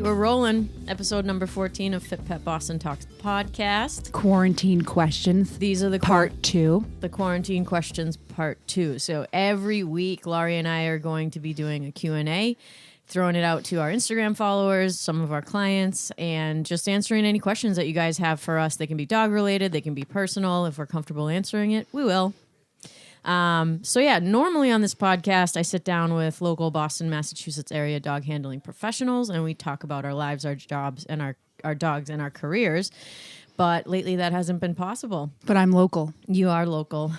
right, we're rolling. Episode number 14 of Fit Pet Boston Talks podcast. Quarantine questions. These are the part 2. The quarantine questions part 2. So every week, Laurie and I are going to be doing a Q&A, throwing it out to our Instagram followers, some of our clients, and just answering any questions that you guys have for us. They can be dog related, they can be personal. If we're comfortable answering it, we will. Normally on this podcast, I sit down with local Boston, Massachusetts area dog handling professionals, and we talk about our lives, our jobs, and our dogs and our careers. But lately that hasn't been possible. But I'm local. You are local.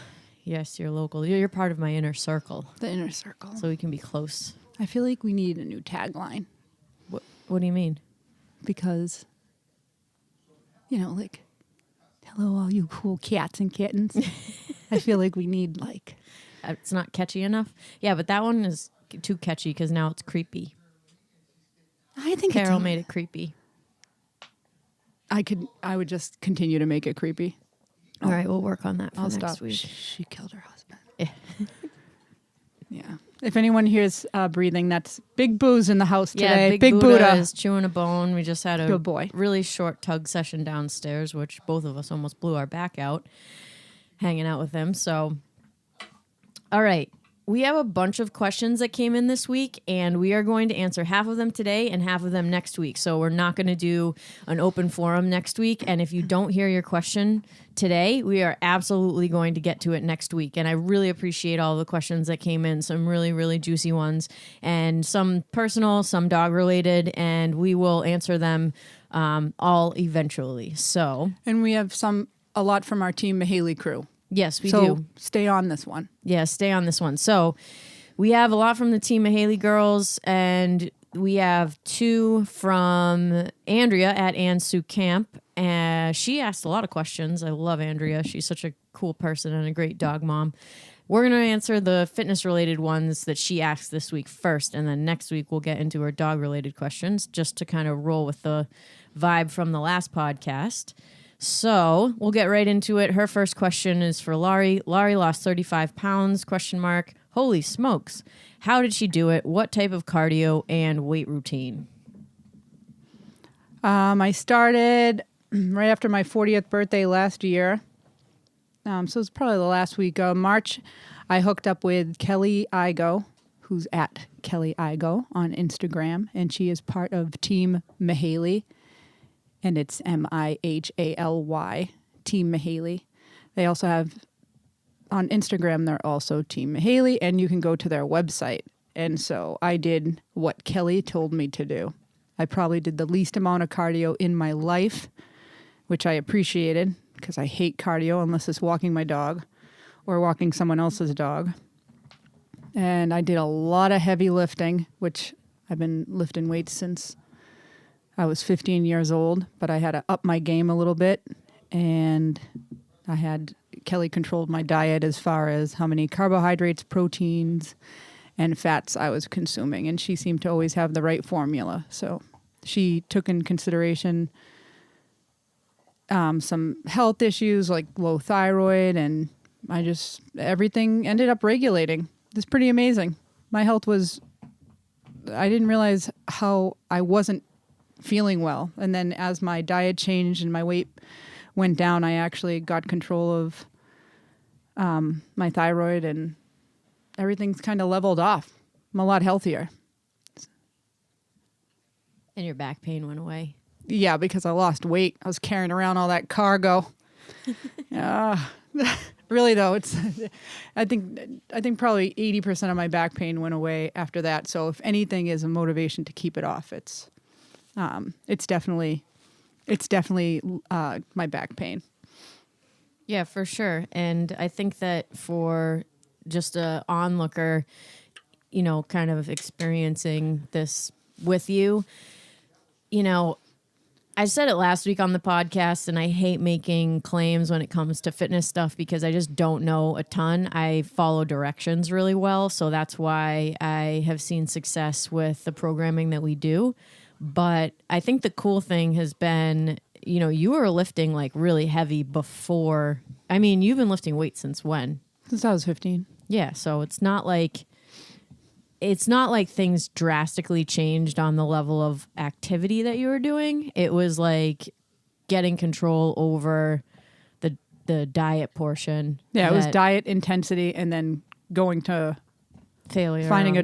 Yes, you're local. You're part of my inner circle. The inner circle. So we can be close. I feel like we need a new tagline. What do you mean? Because, like, hello, all you cool cats and kittens. I feel like we need, like... It's not catchy enough? Yeah, but that one is too catchy because now it's creepy. I think Carol made it creepy. I would just continue to make it creepy. All right, we'll work on that for next stop. week. She killed her husband. Yeah. Yeah. If anyone hears breathing, that's Big Boo's in the house today. Yeah, Big Buddha is chewing a bone. We just had a good boy. Really short tug session downstairs, which both of us almost blew our back out hanging out with him. So, all right. We have a bunch of questions that came in this week, and we are going to answer half of them today and half of them next week. So we're not going to do an open forum next week. And if you don't hear your question today, we are absolutely going to get to it next week. And I really appreciate all the questions that came in, some really, really juicy ones, and some personal, some dog related, and we will answer them all eventually. So, and we have a lot from our Team Mahaley crew. Yes, we so do. Stay on this one. Yeah, stay on this one. So we have a lot from the Team Mahaley girls, and we have 2 from Andrea at Ann Sue Camp. And she asked a lot of questions. I love Andrea. She's such a cool person and a great dog mom. We're going to answer the fitness-related ones that she asked this week first, and then next week we'll get into her dog-related questions just to kind of roll with the vibe from the last podcast. So we'll get right into it. Her first question is for Laurie. Laurie lost 35 pounds, ? Holy smokes. How did she do it? What type of cardio and weight routine? I started right after my 40th birthday last year. So it's probably the last week of March. I hooked up with Kelly Igo, who's at Kelly Igo on Instagram, and she is part of Team Mahaley. And it's Mihaly, Team Mahaley. They also have, on Instagram, they're also Team Mahaley, and you can go to their website. And so I did what Kelly told me to do. I probably did the least amount of cardio in my life, which I appreciated, because I hate cardio unless it's walking my dog or walking someone else's dog. And I did a lot of heavy lifting, which I've been lifting weights since I was 15 years old, but I had to up my game a little bit, and Kelly controlled my diet as far as how many carbohydrates, proteins, and fats I was consuming, and she seemed to always have the right formula. So she took in consideration some health issues like low thyroid, and everything ended up regulating. It's pretty amazing. My health I didn't realize how I wasn't feeling well. And then as my diet changed and my weight went down, I actually got control of my thyroid, and everything's kind of leveled off. I'm a lot healthier. And your back pain went away. Yeah, because I lost weight. I was carrying around all that cargo. Really though, I think probably 80% of my back pain went away after that. So if anything is a motivation to keep it off, it's definitely my back pain. Yeah, for sure. And I think that for just a onlooker, kind of experiencing this with you, I said it last week on the podcast, and I hate making claims when it comes to fitness stuff because I just don't know a ton. I follow directions really well, so that's why I have seen success with the programming that we do. But I think the cool thing has been, you were lifting like really heavy before. I mean, you've been lifting weights since when? Since I was 15. Yeah, so it's not like it's not like things drastically changed on the level of activity that you were doing. It was like getting control over the diet portion. Yeah, it was diet intensity and then going to failure. Finding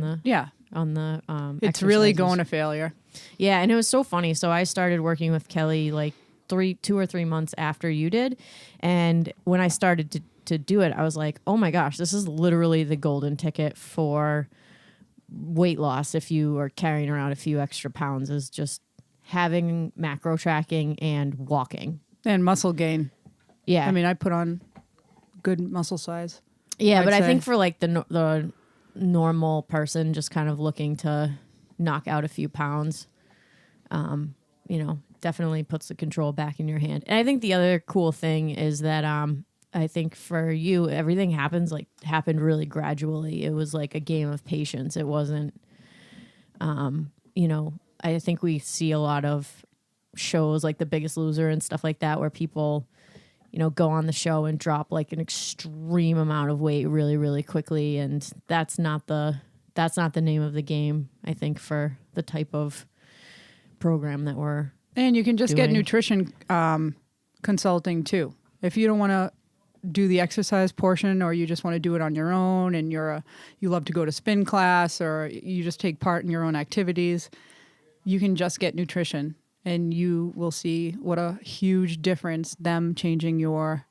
on the it's really going to failure. Yeah, and it was so funny. So I started working with Kelly like 2 or 3 months after you did, and when I started to do it, I was like, oh my gosh, this is literally the golden ticket for weight loss. If you are carrying around a few extra pounds, is just having macro tracking and walking and muscle gain. Yeah, I mean, I put on good muscle size. Yeah, but I think for like the normal person just kind of looking to knock out a few pounds, definitely puts the control back in your hand. And I think the other cool thing is that I think for you, everything happened really gradually. It was like a game of patience. It wasn't, I think we see a lot of shows like The Biggest Loser and stuff like that where people, go on the show and drop like an extreme amount of weight really, really quickly. And that's not the name of the game, I think, for the type of program that we're And you can just doing. get nutrition consulting too. If you don't want to do the exercise portion, or you just want to do it on your own, and you love to go to spin class, or you just take part in your own activities, you can just get nutrition. And you will see what a huge difference them changing your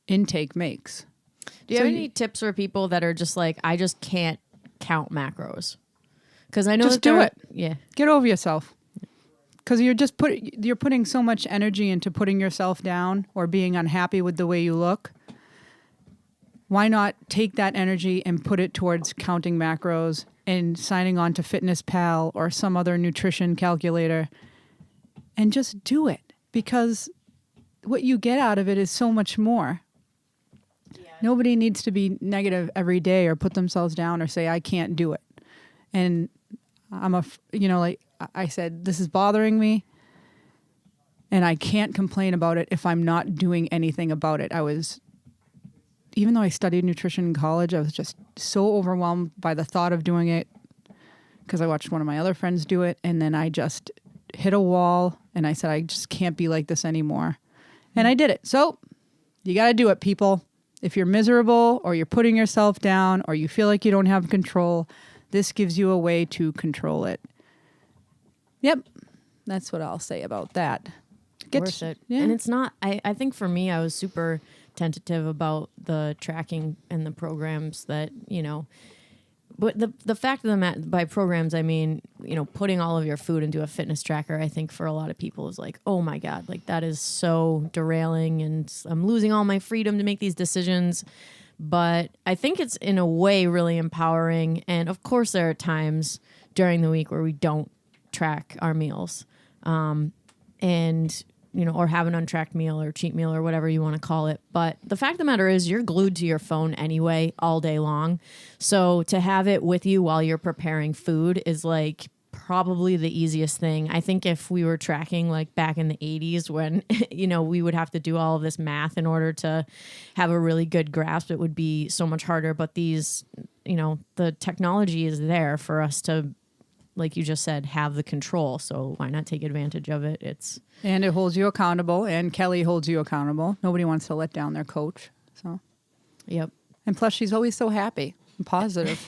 intake makes. Do you have any tips for people that are just like, I just can't count macros? Because I know just do it. Yeah, get over yourself. Because you're putting so much energy into putting yourself down or being unhappy with the way you look. Why not take that energy and put it towards counting macros and signing on to Fitness Pal or some other nutrition calculator? And just do it, because what you get out of it is so much more. Yeah. Nobody needs to be negative every day or put themselves down or say, I can't do it. And like I said, this is bothering me and I can't complain about it if I'm not doing anything about it. Even though I studied nutrition in college, I was just so overwhelmed by the thought of doing it because I watched one of my other friends do it, and then I just hit a wall and I said, I just can't be like this anymore. And I did it. So you got to do it, people. If you're miserable or you're putting yourself down or you feel like you don't have control, this gives you a way to control it. Yep. That's what I'll say about that. Worth it. Yeah. And it's not, I think for me, I was super tentative about the tracking and the programs that, but the fact of the matter, by programs, I mean, putting all of your food into a fitness tracker, I think for a lot of people is like, oh my God, like that is so derailing and I'm losing all my freedom to make these decisions. But I think it's in a way really empowering. And of course, there are times during the week where we don't track our meals or have an untracked meal or cheat meal or whatever you want to call it. But the fact of the matter is you're glued to your phone anyway all day long. So to have it with you while you're preparing food is like probably the easiest thing. I think if we were tracking like back in the 80s when, we would have to do all of this math in order to have a really good grasp, it would be so much harder. But these, the technology is there for us to, like you just said, have the control. So why not take advantage of it? And it holds you accountable, and Kelly holds you accountable. Nobody wants to let down their coach. So, yep. And plus, she's always so happy and positive.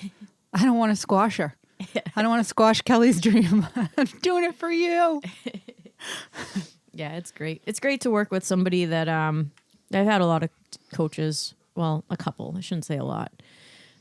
I don't want to squash her. I don't want to squash Kelly's dream. I'm doing it for you. Yeah, it's great. It's great to work with somebody that I've had a lot of coaches. Well, a couple. I shouldn't say a lot.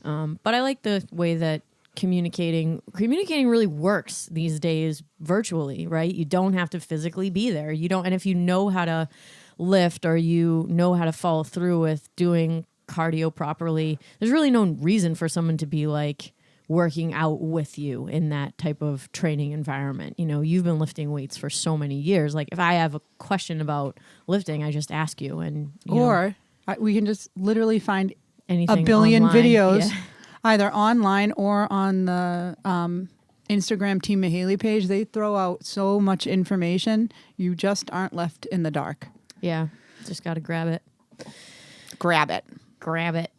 But I like the way that communicating really works these days virtually, right? You don't have to physically be there. And if you know how to lift or you know how to follow through with doing cardio properly, there's really no reason for someone to be like working out with you in that type of training environment. You've been lifting weights for so many years. Like if I have a question about lifting, I just ask you, and we can just literally find anything, a billion online. videos. Yeah. Either online or on the Instagram Team Mahaley page. They throw out so much information. You just aren't left in the dark. Yeah. Just got to grab it. Grab it. Grab it.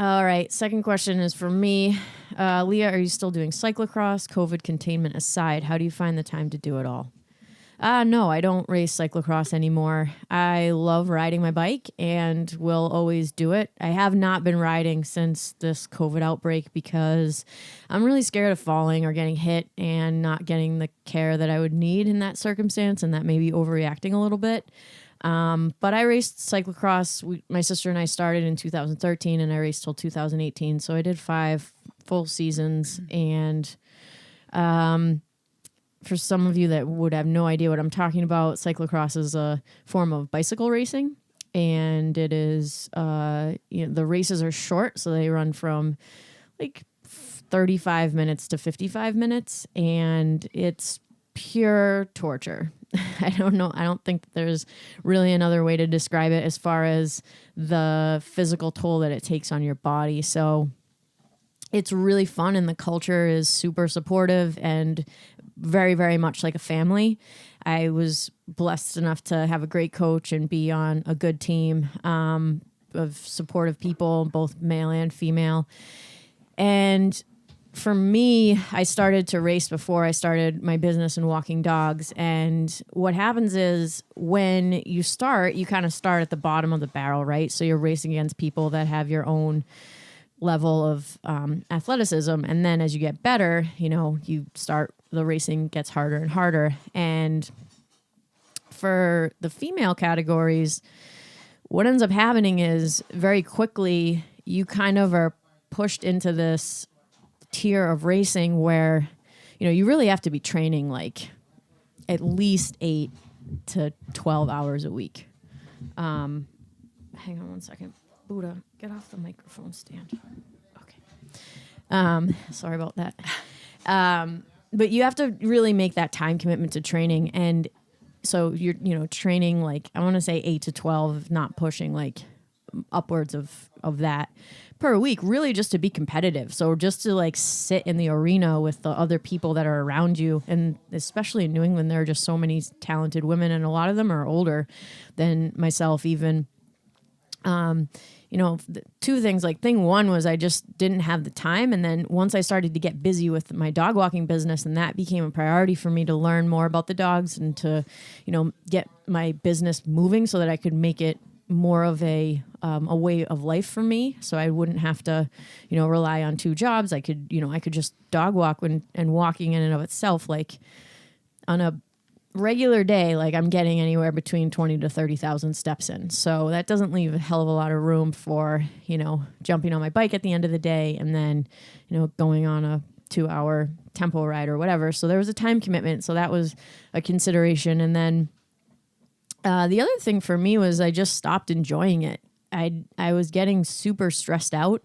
All right. Second question is for me. Leah, are you still doing cyclocross? COVID containment aside, how do you find the time to do it all? No, I don't race cyclocross anymore. I love riding my bike and will always do it. I have not been riding since this COVID outbreak because I'm really scared of falling or getting hit and not getting the care that I would need in that circumstance, and that may be overreacting a little bit. But I raced cyclocross. My sister and I started in 2013 and I raced till 2018. So I did 5 full seasons. And for some of you that would have no idea what I'm talking about, cyclocross is a form of bicycle racing. And it is, the races are short. So they run from like 35 minutes to 55 minutes. And it's pure torture. I don't know. I don't think there's really another way to describe it as far as the physical toll that it takes on your body. So it's really fun, and the culture is super supportive and very, very much like a family. I was blessed enough to have a great coach and be on a good team of supportive people, both male and female. And for me, I started to race before I started my business in walking dogs. And what happens is when you start, you kind of start at the bottom of the barrel, right? So you're racing against people that have your own level of athleticism. And then as you get better, the racing gets harder and harder. And for the female categories, what ends up happening is very quickly you kind of are pushed into this tier of racing where, you really have to be training like at least 8 to 12 hours a week. Hang on one second. Buddha, get off the microphone stand. Okay. Sorry about that. But you have to really make that time commitment to training. And so you're, training like, I want to say 8 to 12, not pushing like upwards of that per week, really just to be competitive. So just to like sit in the arena with the other people that are around you. And especially in New England, there are just so many talented women, and a lot of them are older than myself even. Two things, like thing one was I just didn't have the time. And then once I started to get busy with my dog walking business, and that became a priority for me to learn more about the dogs and to, get my business moving so that I could make it more of a way of life for me. So I wouldn't have to, rely on 2 jobs. I could just dog walk and walking in and of itself, like on a regular day, like I'm getting anywhere between 20 to 30,000 steps in. So that doesn't leave a hell of a lot of room for, jumping on my bike at the end of the day and then, going on a 2-hour tempo ride or whatever. So there was a time commitment. So that was a consideration. And then the other thing for me was I just stopped enjoying it. I was getting super stressed out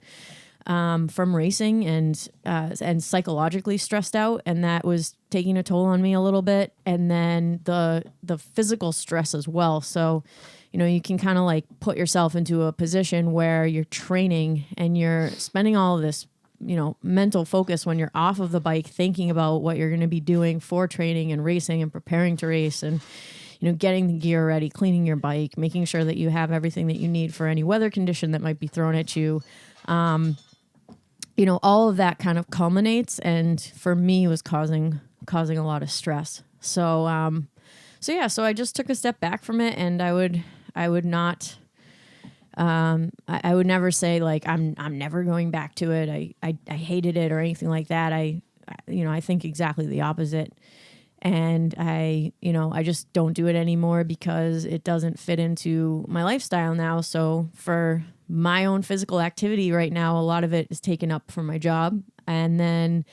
from racing and psychologically stressed out, and that was taking a toll on me a little bit. And then the physical stress as well. So, you can kind of like put yourself into a position where you're training and you're spending all of this, mental focus when you're off of the bike, thinking about what you're going to be doing for training and racing and preparing to race and, getting the gear ready, cleaning your bike, making sure that you have everything that you need for any weather condition that might be thrown at you. All of that kind of culminates, and for me was causing a lot of stress. So I just took a step back from it, and I would not, I would never say like, I'm never going back to it. I hated it or anything like that. I think exactly the opposite. And I just don't do it anymore because it doesn't fit into my lifestyle now. So for my own physical activity right now, a lot of it is taken up from my job. And then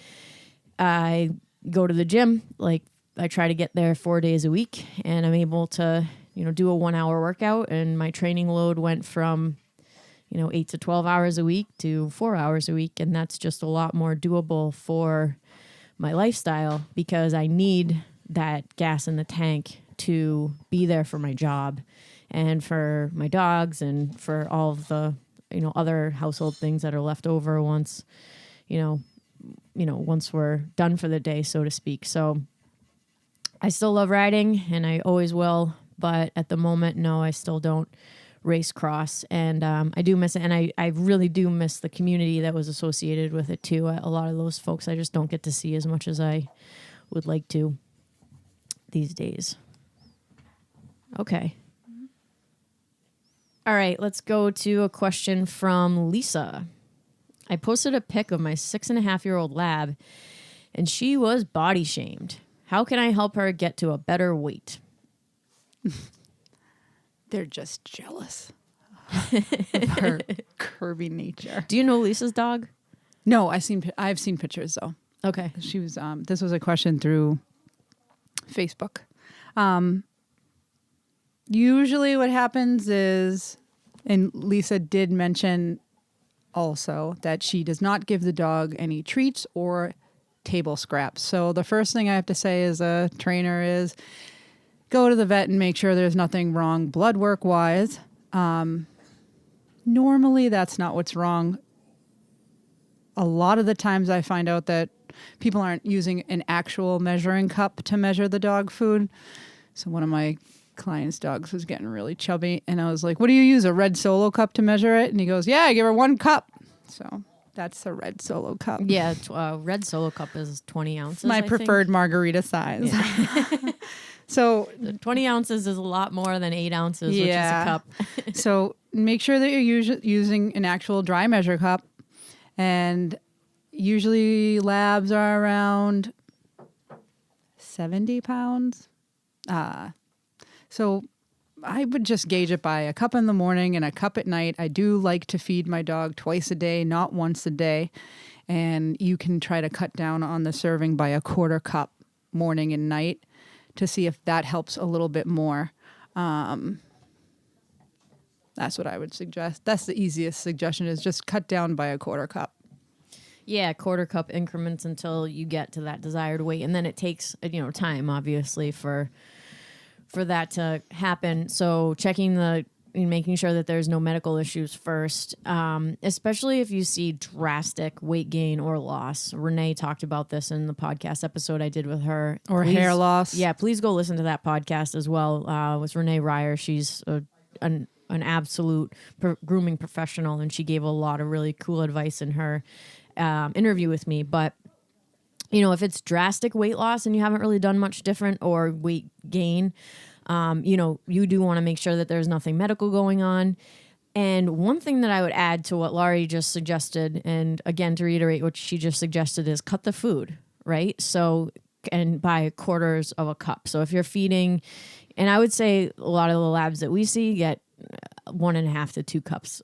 I go to the gym. Like I try to get there 4 days a week, and I'm able to, do a 1-hour workout. And my training load went from, 8 to 12 hours a week to 4 hours a week. And that's just a lot more doable for my lifestyle because I need that gas in the tank to be there for my job and for my dogs and for all of the, other household things that are left over once, once we're done for the day, so to speak. So I still love riding and I always will, but at the moment, no, I still don't race cross, and I do miss it, and I really do miss the community that was associated with it too. A lot of those folks I just don't get to see as much as I would like to these days. Okay. All right, let's go to a question from Lisa. I posted a pic of my 6.5-year-old lab, and she was body shamed. How can I help her get to a better weight? They're just jealous of her curvy nature. Do you know Lisa's dog? No, I've seen pictures though. Okay. She was. This was a question through Facebook. Usually, what happens is, and Lisa did mention also that she does not give the dog any treats or table scraps. So the first thing I have to say as a trainer is go to the vet and make sure there's nothing wrong blood work wise. Normally that's not what's wrong. A lot of the times I find out that people aren't using an actual measuring cup to measure the dog food. So one of my client's dogs was getting really chubby, and I was like, what do you use, a red Solo cup to measure it? And he goes, yeah, I give her 1 cup. So that's a red Solo cup. Yeah, red Solo cup is 20 ounces. My preferred margarita size. Yeah. So 20 ounces is a lot more than 8 ounces, which is a cup. So make sure that you're using an actual dry measure cup. And usually labs are around 70 pounds. So I would just gauge it by a cup in the morning and a cup at night. I do like to feed my dog twice a day, not once a day. And you can try to cut down on the serving by a 1/4 cup morning and night to see if that helps a little bit more. That's what I would suggest. That's the easiest suggestion, is just cut down by a 1/4 cup. Yeah, 1/4 cup increments until you get to that desired weight. And then it takes, time, obviously, for that to happen. So making sure that there's no medical issues first, especially if you see drastic weight gain or loss. Renee talked about this in the podcast episode I did with her. Or hair loss. Yeah, please go listen to that podcast as well with Renee Ryer. She's an absolute grooming professional, and she gave a lot of really cool advice in her interview with me. But if it's drastic weight loss and you haven't really done much different, or weight gain, you do want to make sure that there's nothing medical going on. And one thing that I would add to what Laurie just suggested, and again, to reiterate what she just suggested, is cut the food, right? So, and by 1/4 of a cup. So if you're feeding, and I would say a lot of the labs that we see get 1.5 to 2 cups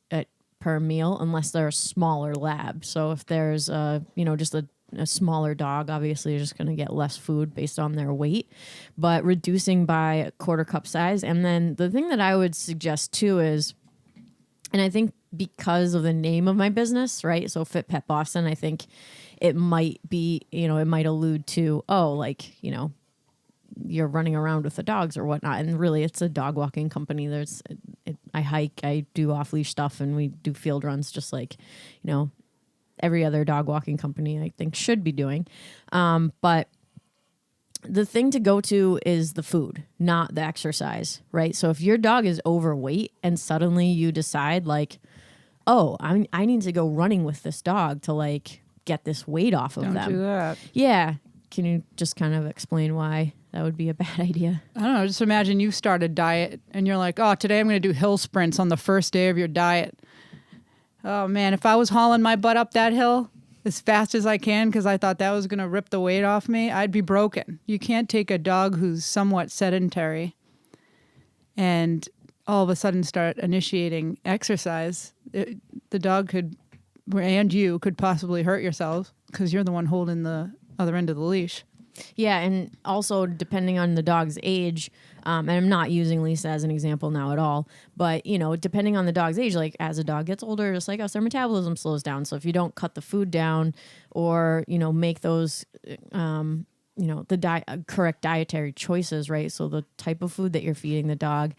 per meal, unless they're a smaller lab. So if there's just a smaller dog, obviously you're just going to get less food based on their weight, but reducing by a 1/4 cup size. And then the thing that I would suggest too is, and I think because of the name of my business, right? So Fit Pet Boston, I think it might be, it might allude to, you're running around with the dogs or whatnot. And really it's a dog walking company. I hike, I do off leash stuff, and we do field runs just like, every other dog walking company I think should be doing. But the thing to go to is the food, not the exercise, right? So if your dog is overweight and suddenly you decide like, oh, I need to go running with this dog to get this weight off of them. Don't do that. Yeah. Can you just kind of explain why that would be a bad idea? I don't know. Just imagine you start a diet and you're like, oh, today I'm going to do hill sprints on the first day of your diet. Oh, man, if I was hauling my butt up that hill as fast as I can because I thought that was going to rip the weight off me, I'd be broken. You can't take a dog who's somewhat sedentary and all of a sudden start initiating exercise. The dog could, and you could possibly hurt yourselves because you're the one holding the other end of the leash. Yeah, and also depending on the dog's age, and I'm not using Lisa as an example now at all, but, depending on the dog's age, like as a dog gets older, just like us, their metabolism slows down. So if you don't cut the food down or, make those, the correct dietary choices, right? So the type of food that you're feeding the dog,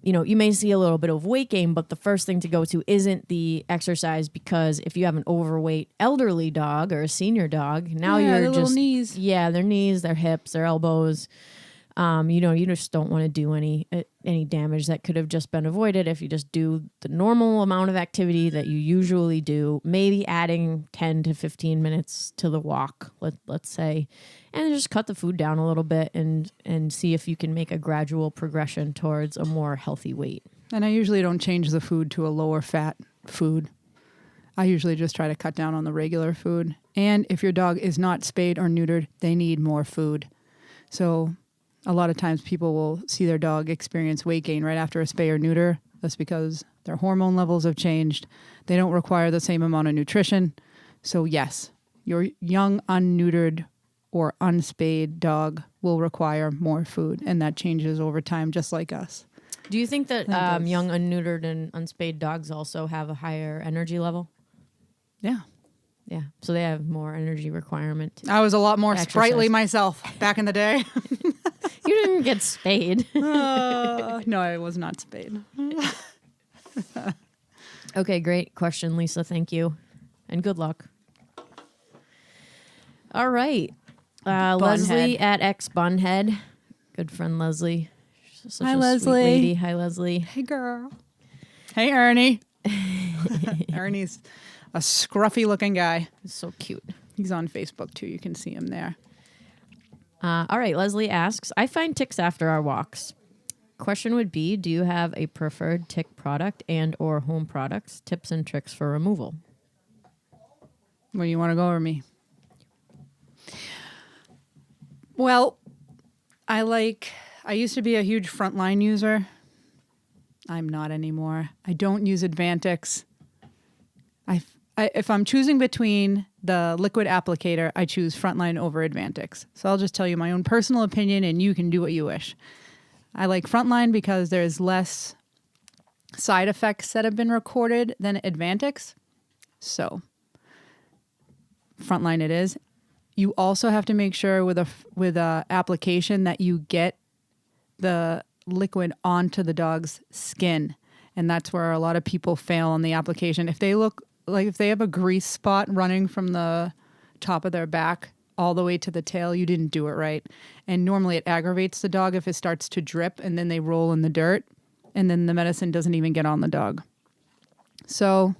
you may see a little bit of weight gain, but the first thing to go to isn't the exercise, because if you have an overweight elderly dog or a senior dog, now you're their just little knees. Yeah, their knees, their hips, their elbows. You just don't want to do any damage that could have just been avoided if you just do the normal amount of activity that you usually do, maybe adding 10 to 15 minutes to the walk, let's say, and just cut the food down a little bit and see if you can make a gradual progression towards a more healthy weight. And I usually don't change the food to a lower fat food. I usually just try to cut down on the regular food. And if your dog is not spayed or neutered, they need more food. So a lot of times people will see their dog experience weight gain right after a spay or neuter. That's because their hormone levels have changed. They don't require the same amount of nutrition. So yes, your young, unneutered or unspayed dog will require more food, and that changes over time, just like us. Do you think that young, unneutered, and unspayed dogs also have a higher energy level? Yeah. Yeah. So they have more energy requirement. I was a lot more Exercise. sprightly myself back in the day. You didn't get spayed. No, I was not spayed. Okay, great question, Lisa. Thank you. And good luck. All right. Leslie at X Bunhead. Good friend Leslie. Such Hi, a Leslie. Sweet lady. Hi, Leslie. Hey, girl. Hey, Ernie. Ernie's a scruffy looking guy. He's so cute. He's on Facebook too. You can see him there. All right. Leslie asks, I find ticks after our walks. Question would be, do you have a preferred tick product and or home products, tips and tricks for removal? Where do you want to go over me? Well, I used to be a huge Frontline user. I'm not anymore. I don't use Advantix. If I'm choosing between the liquid applicator, I choose Frontline over Advantix. So I'll just tell you my own personal opinion, and you can do what you wish. I like Frontline because there's less side effects that have been recorded than Advantix. So Frontline it is. You also have to make sure with a application that you get the liquid onto the dog's skin. And that's where a lot of people fail on the application. If they have a grease spot running from the top of their back all the way to the tail, you didn't do it right. And normally it aggravates the dog if it starts to drip and then they roll in the dirt and then the medicine doesn't even get on the dog. So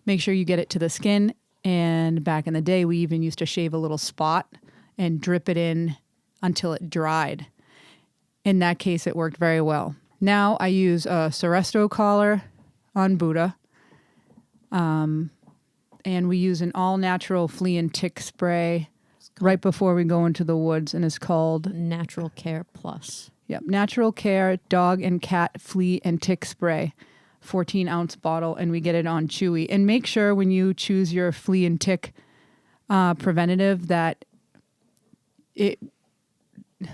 make sure you get it to the skin. And back in the day, we even used to shave a little spot and drip it in until it dried. In that case, it worked very well. Now I use a Seresto collar on Buddha. And we use an all-natural flea and tick spray right before we go into the woods, and it's called Natural Care Plus. Yep, Natural Care Dog and Cat Flea and Tick Spray, 14-ounce bottle, and we get it on Chewy. And make sure when you choose your flea and tick preventative that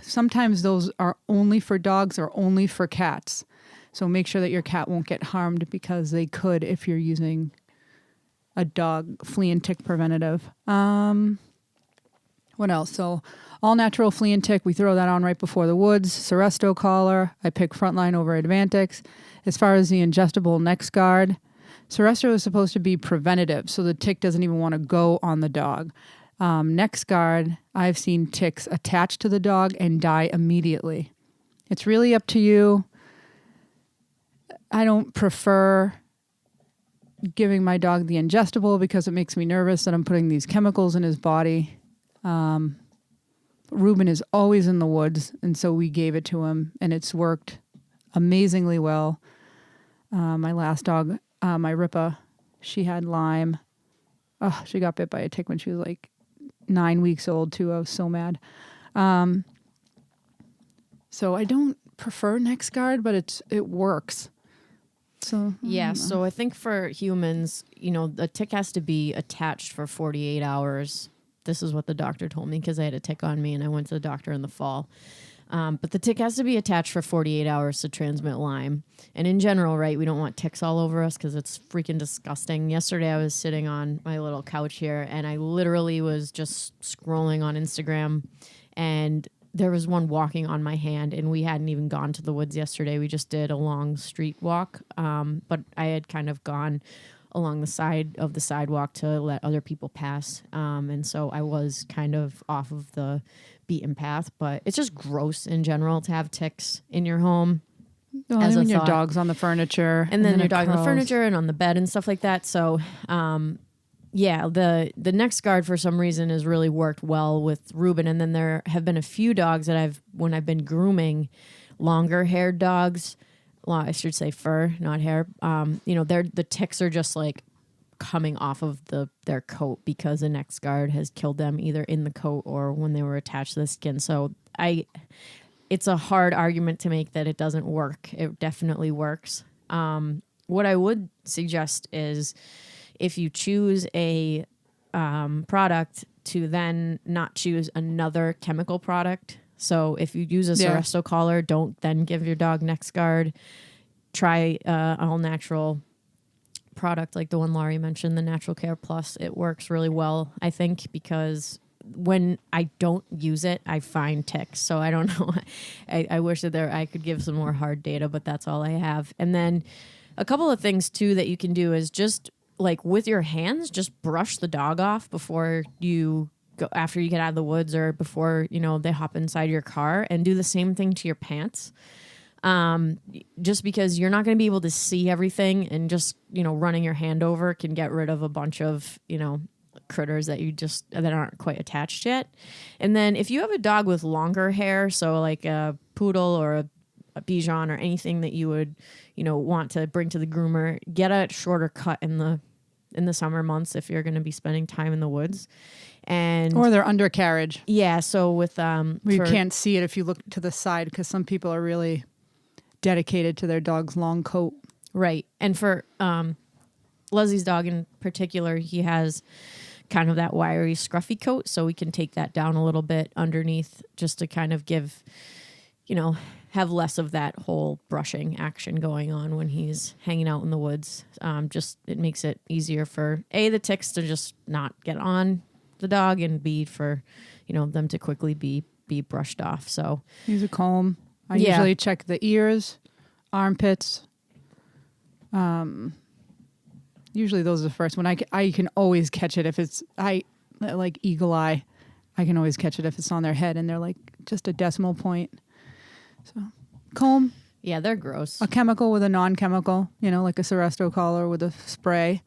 sometimes those are only for dogs or only for cats. So make sure that your cat won't get harmed because they could if you're using a dog flea and tick preventative. What else? So all natural flea and tick, we throw that on right before the woods. Seresto collar, I pick Frontline over Advantix. As far as the ingestible neck guard, Seresto is supposed to be preventative, so the tick doesn't even want to go on the dog. Neck guard, I've seen ticks attach to the dog and die immediately. It's really up to you. I don't prefer giving my dog the ingestible because it makes me nervous that I'm putting these chemicals in his body. Ruben is always in the woods, and so we gave it to him, and it's worked amazingly well. My last dog, my Rippa, she had Lyme. Oh, she got bit by a tick when she was like 9 weeks old, too. I was so mad. So I don't prefer neck guard, but it works. So yeah, so I think for humans, the tick has to be attached for 48 hours. This is what the doctor told me because I had a tick on me and I went to the doctor in the fall. But the tick has to be attached for 48 hours to transmit Lyme. And in general, right, we don't want ticks all over us because it's freaking disgusting. Yesterday, I was sitting on my little couch here and I literally was just scrolling on Instagram and there was one walking on my hand, and we hadn't even gone to the woods yesterday. We just did a long street walk, but I had kind of gone along the side of the sidewalk to let other people pass. And so I was kind of off of the beaten path, but it's just gross in general to have ticks in your home. Well, as a when your thought. dog's on the furniture. And then your it dog on the curls. furniture and on the bed and stuff like that. So, yeah, the next guard for some reason has really worked well with Ruben. And then there have been a few dogs that when I've been grooming longer haired dogs, well, I should say fur, not hair. The ticks are just like coming off of their coat because the next guard has killed them either in the coat or when they were attached to the skin. So it's a hard argument to make that it doesn't work. It definitely works. What I would suggest is if you choose a product to then not choose another chemical product. So if you use a Seresto collar, don't then give your dog NexGard. Try a all natural product like the one Laurie mentioned, the Natural Care Plus. It works really well, I think, because when I don't use it, I find ticks. So I don't know. I wish that I could give some more hard data, but that's all I have. And then a couple of things too that you can do is just like with your hands, just brush the dog off before you go, after you get out of the woods or before, they hop inside your car, and do the same thing to your pants. Just because you're not going to be able to see everything, and just, running your hand over can get rid of a bunch of, critters that aren't quite attached yet. And then if you have a dog with longer hair, so like a poodle or a Bichon or anything that you would, want to bring to the groomer, get a shorter cut in the summer months if you're going to be spending time in the woods. Or their undercarriage. Yeah. So with, you can't see it if you look to the side, because some people are really dedicated to their dog's long coat. Right. And for, Leslie's dog in particular, he has kind of that wiry, scruffy coat, so we can take that down a little bit underneath just to kind of give, have less of that whole brushing action going on when he's hanging out in the woods. It makes it easier for A, the ticks to just not get on the dog, and B, for, them to quickly be brushed off. So use a comb. I usually check the ears, armpits. Usually those are the first. When I can always catch it if it's, like eagle eye, I can always catch it if it's on their head and they're like just a decimal point. So comb. Yeah, they're gross. A chemical with a non-chemical, like a Seresto collar with a spray,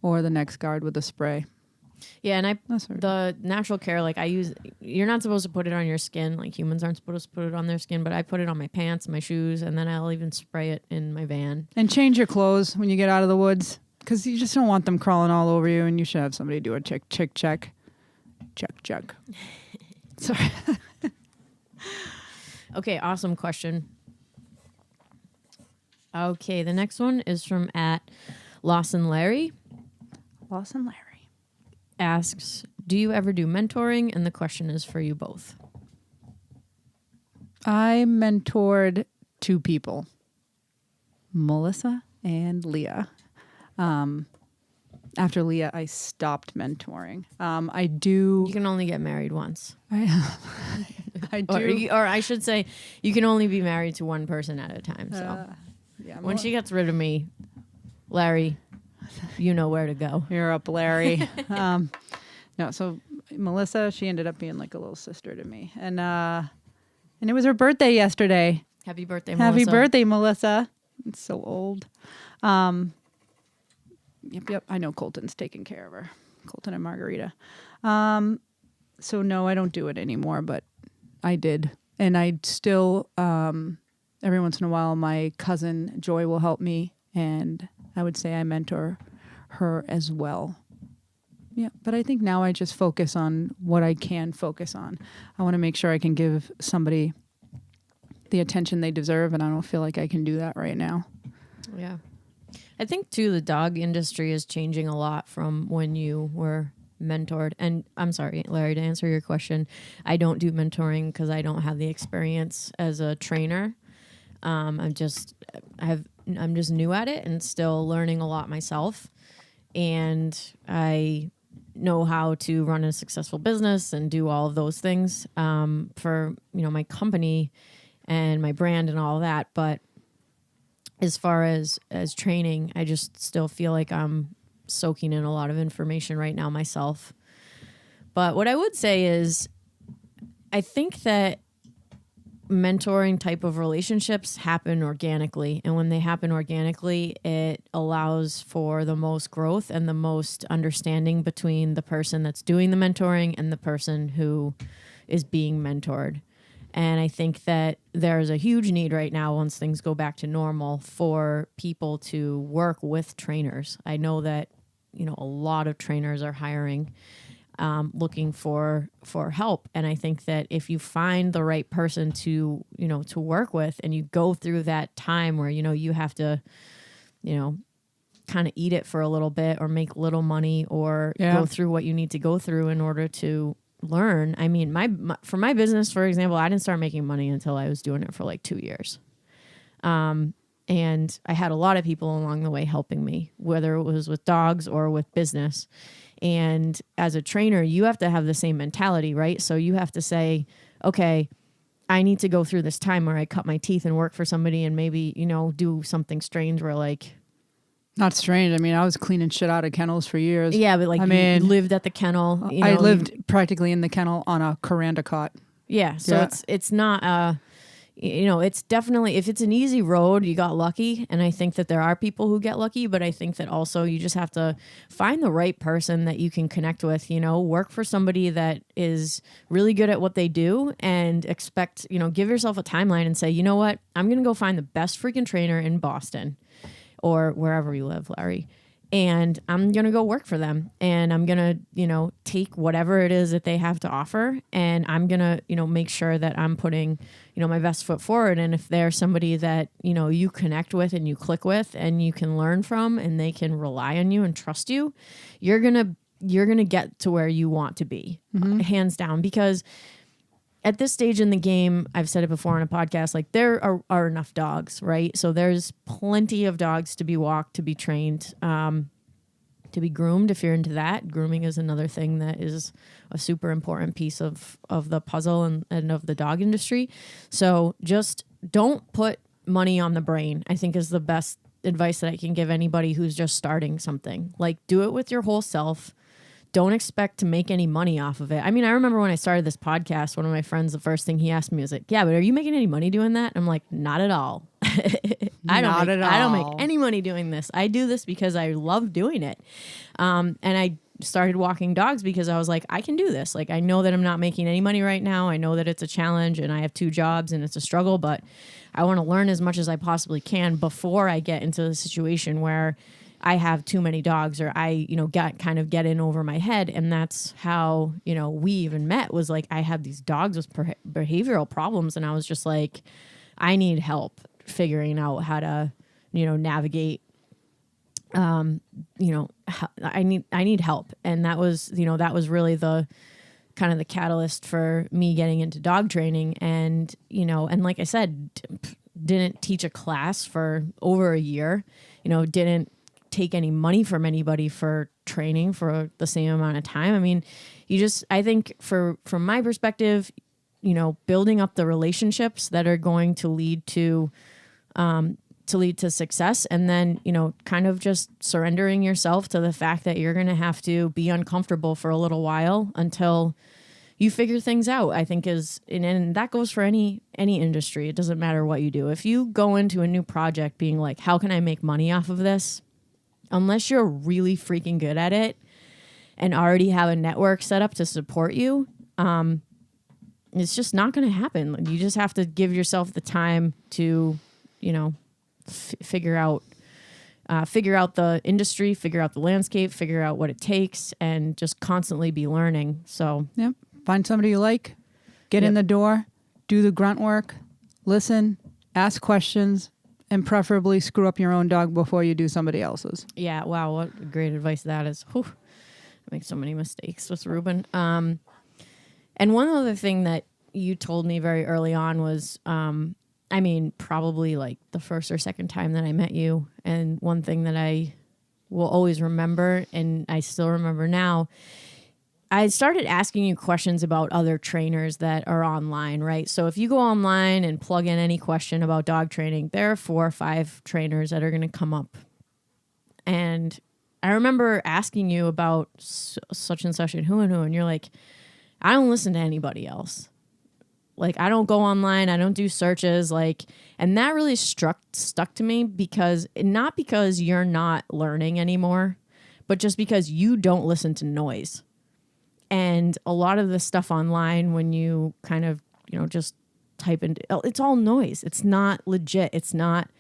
or the NexGard with a spray. Yeah, and the Natural Care, like you're not supposed to put it on your skin. Like humans aren't supposed to put it on their skin, but I put it on my pants, my shoes, and then I'll even spray it in my van. And change your clothes when you get out of the woods, because you just don't want them crawling all over you, and you should have somebody do a check. Sorry. Okay, awesome question. Okay, the next one is from @Lawson-Larry. Lawson-Larry asks, do you ever do mentoring? And the question is for you both. I mentored 2 people, Melissa and Leah. After Leah, I stopped mentoring. I do. You can only get married once. I do. Or I should say, you can only be married to one person at a time. So when she gets rid of me, Larry, you know where to go. You're up, Larry. No, so Melissa, she ended up being like a little sister to me, and it was her birthday yesterday. Happy birthday, Melissa! Happy birthday, Melissa! It's so old. Yep. I know Colton's taking care of her. Colton and Margarita. So no, I don't do it anymore, but I did, and I still every once in a while, my cousin Joy will help me, and I would say I mentor her as well. Yeah, but I think now I just focus on what I can focus on. I want to make sure I can give somebody the attention they deserve, and I don't feel like I can do that right now. Yeah. I think, too, the dog industry is changing a lot from when you were mentored. And I'm sorry, Larry, to answer your question, I don't do mentoring because I don't have the experience as a trainer. I'm just new at it and still learning a lot myself. And I know how to run a successful business and do all of those things for my company and my brand and all that. But as far as training, I just still feel like I'm soaking in a lot of information right now myself. But what I would say is I think that mentoring type of relationships happen organically. And when they happen organically, it allows for the most growth and the most understanding between the person that's doing the mentoring and the person who is being mentored. And I think that there's a huge need right now, once things go back to normal, for people to work with trainers. I know that, a lot of trainers are hiring, looking for help. And I think that if you find the right person to work with, and you go through that time where, you have to, kind of eat it for a little bit, or make little money, or go through what you need to go through in order to learn. I mean, for my business, for example, I didn't start making money until I was doing it for like 2 years. And I had a lot of people along the way helping me, whether it was with dogs or with business. And as a trainer, you have to have the same mentality, right? So you have to say, okay, I need to go through this time where I cut my teeth and work for somebody, and maybe, do something strange where like, not strange. I mean, I was cleaning shit out of kennels for years. yeah, but like, you lived at the kennel. I lived practically in the kennel on a Kuranda cot. Yeah. So it's not, it's definitely, if it's an easy road, you got lucky. And I think that there are people who get lucky, but I think that also you just have to find the right person that you can connect with, work for somebody that is really good at what they do, and expect, give yourself a timeline and say, you know what, I'm going to go find the best freaking trainer in Boston or wherever you live, Larry. And I'm going to go work for them, and I'm going to, take whatever it is that they have to offer. And I'm going to, make sure that I'm putting, my best foot forward. And if they're somebody that, you connect with and you click with and you can learn from, and they can rely on you and trust you, you're going to get to where you want to be, hands down. Because at this stage in the game, I've said it before on a podcast, like there are enough dogs, right? So there's plenty of dogs to be walked, to be trained, to be groomed if you're into that. Grooming is another thing that is a super important piece of the puzzle and of the dog industry. So just don't put money on the brain, I think, is the best advice that I can give anybody who's just starting something. Like, do it with your whole self. Don't expect to make any money off of it. I mean, I remember when I started this podcast, one of my friends, the first thing he asked me was like, yeah, but are you making any money doing that? I'm like, not at all. I don't make any money doing this. I do this because I love doing it. And I started walking dogs because I was like, I can do this. Like, I know that I'm not making any money right now. I know that it's a challenge, and I have 2 jobs and it's a struggle, but I want to learn as much as I possibly can before I get into the situation where I have too many dogs, or I, get in over my head. And that's how, we even met, was like, I had these dogs with behavioral problems. And I was just like, I need help figuring out how to, navigate, I need help. And that was, really the kind of the catalyst for me getting into dog training. And, and like I said, didn't teach a class for over a year, didn't take any money from anybody for training for the same amount of time. I mean, I think from my perspective, building up the relationships that are going to lead to success, and then, kind of just surrendering yourself to the fact that you're going to have to be uncomfortable for a little while until you figure things out, I think and that goes for any industry. It doesn't matter what you do. If you go into a new project being like, how can I make money off of this? Unless you're really freaking good at it and already have a network set up to support you, it's just not going to happen. You just have to give yourself the time to, figure out the industry, figure out the landscape, figure out what it takes, and just constantly be learning. So, yep. Find somebody you like, get in the door, do the grunt work, listen, ask questions, and preferably screw up your own dog before you do somebody else's. Yeah, wow, what great advice that is. Whew. I make so many mistakes with Ruben. And one other thing that you told me very early on was, probably like the first or second time that I met you, and one thing that I will always remember, and I still remember now, I started asking you questions about other trainers that are online, right? So if you go online and plug in any question about dog training, there are 4 or 5 trainers that are going to come up. And I remember asking you about such and such and who, and you're like, I don't listen to anybody else. Like, I don't go online. I don't do searches. Like, and that really stuck to me because not because you're not learning anymore, but just because you don't listen to noise. And a lot of the stuff online, when you kind of, just type in, it's all noise. It's not legit. It's not,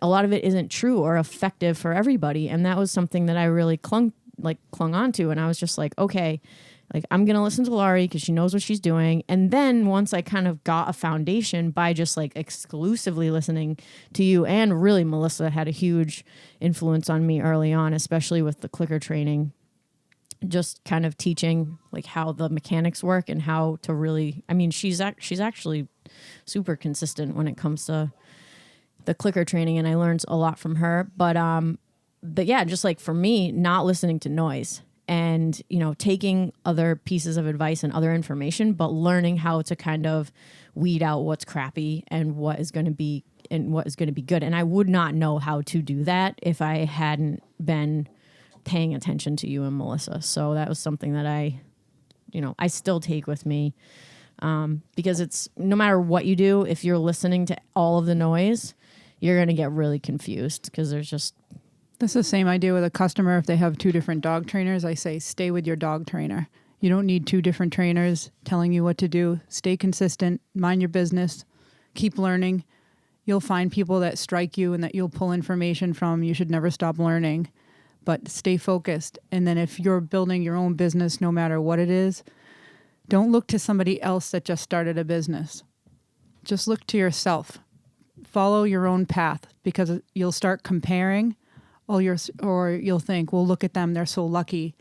a lot of it isn't true or effective for everybody. And that was something that I really clung on to. And I was just like, okay, like, I'm going to listen to Lori because she knows what she's doing. And then once I kind of got a foundation by just like exclusively listening to you, and really Melissa had a huge influence on me early on, especially with the clicker training, just kind of teaching like how the mechanics work and how to really, I mean, she's actually super consistent when it comes to the clicker training, and I learned a lot from her. But yeah, just like for me, not listening to noise and, taking other pieces of advice and other information, but learning how to kind of weed out what's crappy and what is going to be good. And I would not know how to do that if I hadn't been paying attention to you and Melissa. So that was something that I still take with me, because it's, no matter what you do, if you're listening to all of the noise, you're going to get really confused because there's just... That's the same idea with a customer. If they have 2 different dog trainers, I say, stay with your dog trainer. You don't need 2 different trainers telling you what to do. Stay consistent, mind your business, keep learning. You'll find people that strike you and that you'll pull information from. You should never stop learning, but stay focused. And then if you're building your own business, no matter what it is, don't look to somebody else that just started a business. Just look to yourself. Follow your own path, because you'll start comparing. Or you'll think, well, look at them. They're so lucky.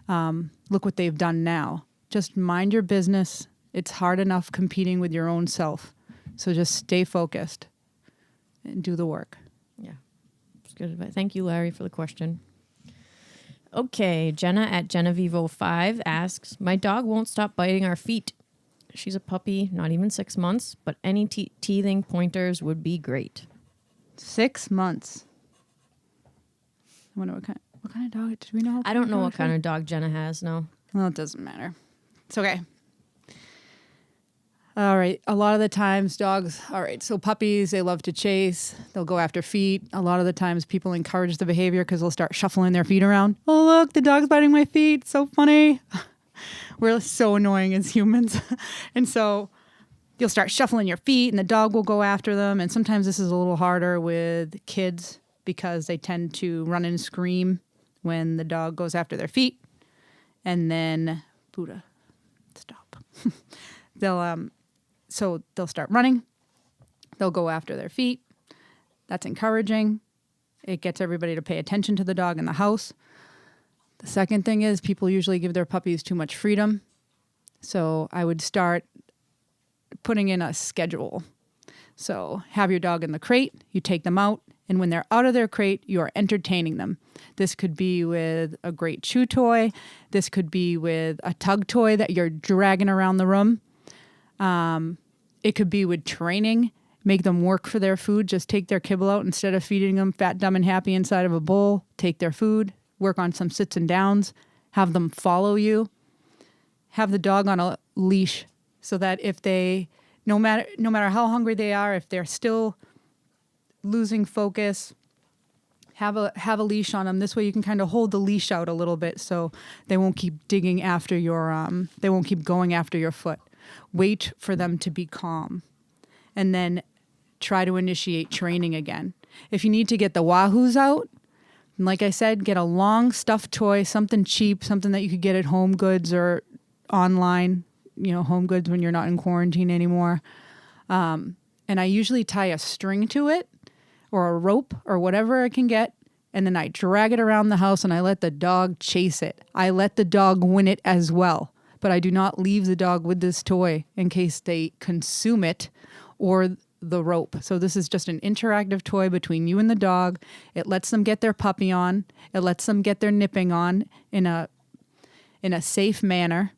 Look what they've done now. Just mind your business. It's hard enough competing with your own self. So just stay focused and do the work. Yeah. That's good advice. Thank you, Larry, for the question. Okay. Jenna at Genevieve05 asks, my dog won't stop biting our feet. She's a puppy, not even 6 months, but any teething pointers would be great. 6 months. I wonder what kind of dog. Do we know? I don't know what kind of dog Jenna has. No. Well, it doesn't matter. It's okay. All right. A lot of the times dogs, all right, so puppies, they love to chase. They'll go after feet. A lot of the times people encourage the behavior because they'll start shuffling their feet around. Oh, look, the dog's biting my feet. So funny. We're so annoying as humans. And so you'll start shuffling your feet and the dog will go after them. And sometimes this is a little harder with kids, because they tend to run and scream when the dog goes after their feet. And then, Buddha, stop. They'll start running. They'll go after their feet. That's encouraging. It gets everybody to pay attention to the dog in the house. The second thing is people usually give their puppies too much freedom. So I would start putting in a schedule. So have your dog in the crate, you take them out, and when they're out of their crate, you are entertaining them. This could be with a great chew toy. This could be with a tug toy that you're dragging around the room. It could be with training. Make them work for their food. Just take their kibble out instead of feeding them fat, dumb, and happy inside of a bowl. Take their food. Work on some sits and downs. Have them follow you. Have the dog on a leash so that if they, no matter how hungry they are, if they're still losing focus, have a leash on them. This way you can kind of hold the leash out a little bit so they won't keep digging after they won't keep going after your foot. Wait for them to be calm. And then try to initiate training again. If you need to get the wahoos out, and like I said, get a long stuffed toy, something cheap, something that you could get at Home Goods or online, Home Goods when you're not in quarantine anymore. And I usually tie a string to it or a rope or whatever I can get. And then I drag it around the house and I let the dog chase it. I let the dog win it as well. But I do not leave the dog with this toy in case they consume it or the rope. So this is just an interactive toy between you and the dog. It lets them get their puppy on. It lets them get their nipping on in a safe manner.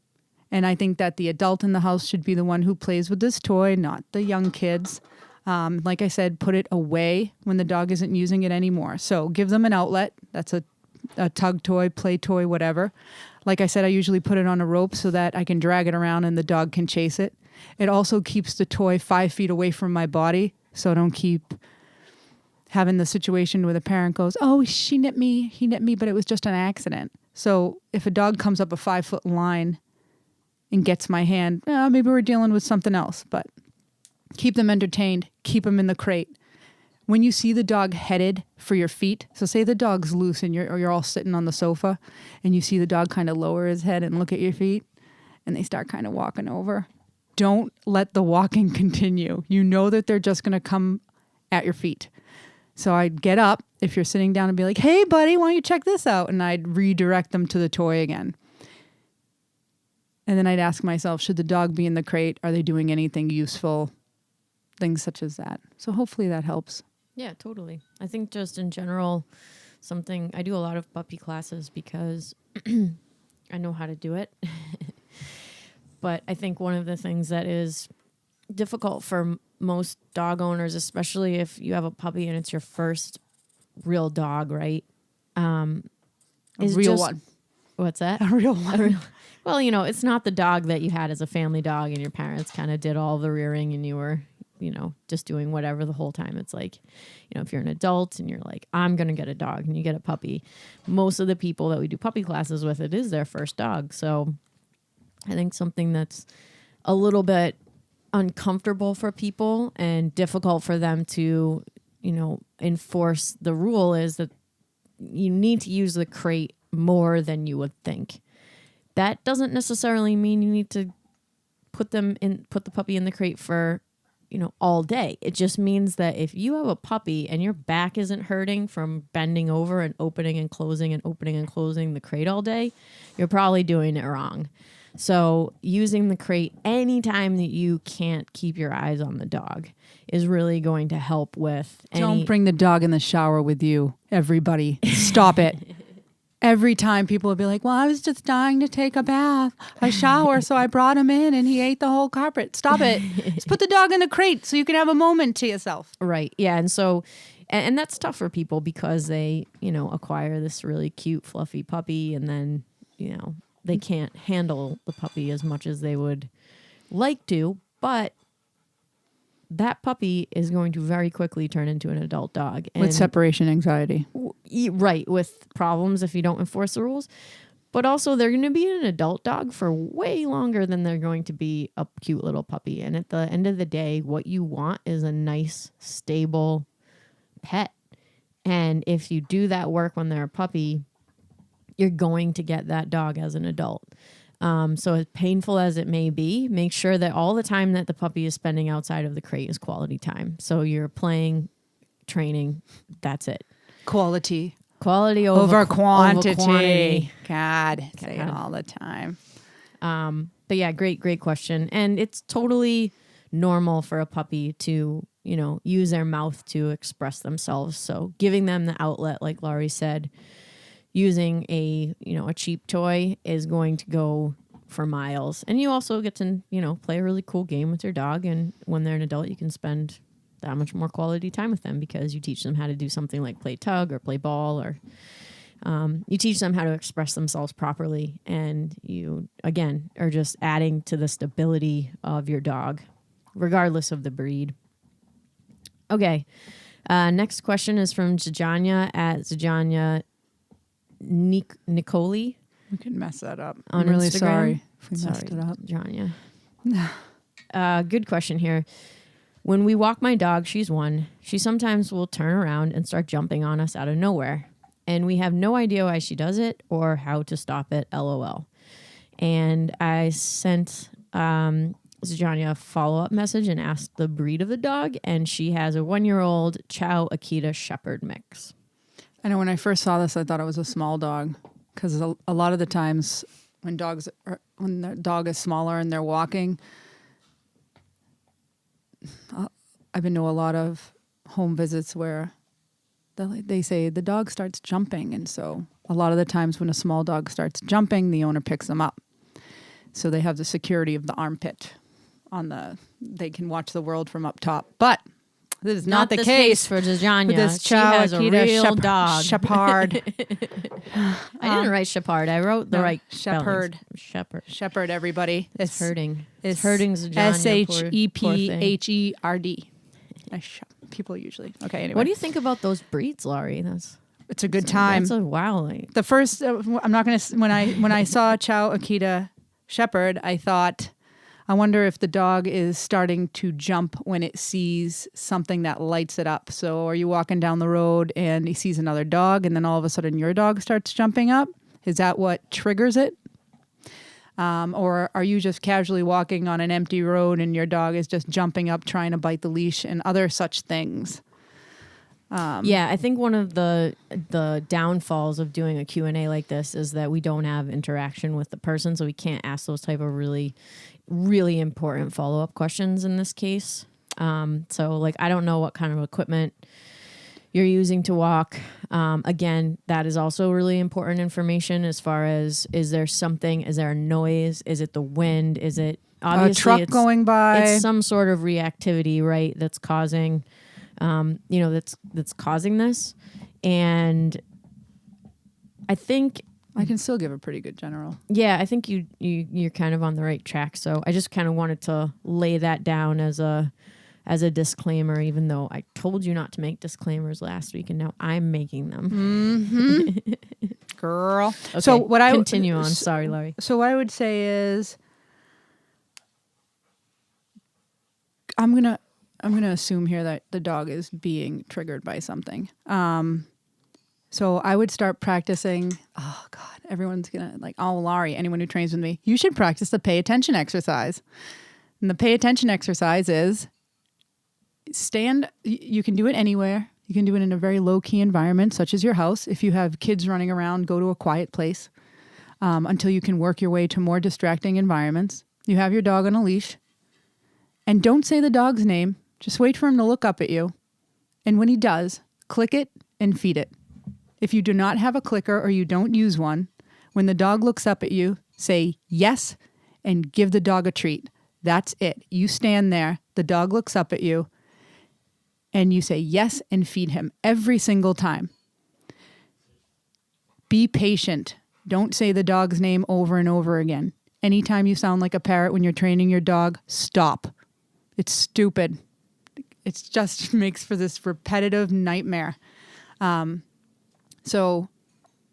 And I think that the adult in the house should be the one who plays with this toy, not the young kids. Like I said, put it away when the dog isn't using it anymore. So give them an outlet. That's a tug toy, play toy, whatever. Like I said, I usually put it on a rope so that I can drag it around and the dog can chase it. It also keeps the toy 5 feet away from my body, so I don't keep having the situation where the parent goes, oh, she nipped me, he nipped me, but it was just an accident. So if a dog comes up a 5-foot line and gets my hand, maybe we're dealing with something else, but keep them entertained, keep them in the crate. When you see the dog headed for your feet, so say the dog's loose and you're all sitting on the sofa and you see the dog kind of lower his head and look at your feet and they start kind of walking over. Don't let the walking continue. You know that they're just going to come at your feet. So I'd get up if you're sitting down and be like, hey, buddy, why don't you check this out? And I'd redirect them to the toy again. And then I'd ask myself, should the dog be in the crate? Are they doing anything useful? Things such as that. So hopefully that helps. Yeah, totally. I think just in general, I do a lot of puppy classes because I know how to do it. But I think one of the things that is difficult for most dog owners, especially if you have a puppy and it's your first real dog, right? Is real one. What's that? A real one. Well, it's not the dog that you had as a family dog and your parents kind of did all the rearing and you were, just doing whatever the whole time. It's like, if you're an adult and you're like, I'm going to get a dog and you get a puppy, most of the people that we do puppy classes with, it is their first dog. So I think something that's a little bit uncomfortable for people and difficult for them to, enforce the rule is that you need to use the crate more than you would think. That doesn't necessarily mean you need to put the puppy in the crate for, all day. It just means that if you have a puppy and your back isn't hurting from bending over and opening and closing the crate all day, you're probably doing it wrong. So using the crate anytime that you can't keep your eyes on the dog is really going to help with Don't bring the dog in the shower with you, everybody. Stop it. Every time people will be like, well, I was just dying to take a shower, so I brought him in and he ate the whole carpet. Stop it. Just put the dog in the crate so you can have a moment to yourself. Right. Yeah. And so, and that's tough for people because they, acquire this really cute, fluffy puppy and then, they can't handle the puppy as much as they would like to, but that puppy is going to very quickly turn into an adult dog. With separation anxiety. Right, with problems if you don't enforce the rules. But also they're going to be an adult dog for way longer than they're going to be a cute little puppy. And at the end of the day, what you want is a nice, stable pet. And if you do that work when they're a puppy, you're going to get that dog as an adult. So as painful as it may be, make sure that all the time that the puppy is spending outside of the crate is quality time. So you're playing, training, that's it. Quality over quantity. God, say it all the time. But yeah, great question. And it's totally normal for a puppy to, use their mouth to express themselves. So giving them the outlet, like Laurie said, using a cheap toy is going to go for miles. And you also get to, play a really cool game with your dog. And when they're an adult, you can spend that much more quality time with them because you teach them how to do something like play tug or play ball, or you teach them how to express themselves properly. And you, again, are just adding to the stability of your dog, regardless of the breed. Okay. Next question is from Zajanya at Zajanya Nicoli. We can mess that up. I'm really Instagram. Sorry if we messed it up. Janya. Good question here. When we walk my dog, she's 1, she sometimes will turn around and start jumping on us out of nowhere. And we have no idea why she does it or how to stop it, LOL. And I sent Zajanya a follow-up message and asked the breed of the dog. And she has a 1-year-old Chow Akita Shepherd mix. I know when I first saw this, I thought it was a small dog because a lot of the times when the dog is smaller and they're walking, I've been to a lot of home visits where they say the dog starts jumping. And so a lot of the times when a small dog starts jumping, the owner picks them up. So they have the security of the armpit they can watch the world from up top. But this is not the this case for Dajanya. with this She has a real dog. Shepherd. I didn't write Shepherd. I wrote the right Shepherd. Shepherd. Shepherd, everybody. It's hurting. It's hurting Dajanya. Shepherd. People usually. Okay, anyway. What do you think about those breeds, Laurie? It's a good time. That's a wow. The first, I'm not going to, when I saw Chow Akita Shepherd, I thought, I wonder if the dog is starting to jump when it sees something that lights it up. So are you walking down the road and he sees another dog and then all of a sudden your dog starts jumping up? Is that what triggers it? Or are you just casually walking on an empty road and your dog is just jumping up trying to bite the leash and other such things? Yeah, I think one of the downfalls of doing a Q&A like this is that we don't have interaction with the person, so we can't ask those type of really, really important follow-up questions in this case. So, like, I don't know what kind of equipment you're using to walk. Again, that is also really important information as far as, is there a noise? Is it the wind? Is it obviously a truck going by? It's some sort of reactivity, right? That's causing, that's causing this. And I think I can still give a pretty good general. Yeah, I think you're kind of on the right track. So I just kind of wanted to lay that down as a disclaimer, even though I told you not to make disclaimers last week, and now I'm making them. Mm-hmm. Girl. Okay, so continue on. Sorry, Laurie. So what I would say is, I'm gonna assume here that the dog is being triggered by something. So I would start practicing. Oh God, everyone's gonna Laurie, anyone who trains with me, you should practice the pay attention exercise. And the pay attention exercise is stand. You can do it anywhere. You can do it in a very low key environment, such as your house. If you have kids running around, go to a quiet place until you can work your way to more distracting environments. You have your dog on a leash, and don't say the dog's name. Just wait for him to look up at you. And when he does, click it and feed it. If you do not have a clicker or you don't use one, when the dog looks up at you, say yes and give the dog a treat. That's it. You stand there, the dog looks up at you, and you say yes and feed him every single time. Be patient. Don't say the dog's name over and over again. Anytime you sound like a parrot when you're training your dog, stop. It's stupid. It just makes for this repetitive nightmare. So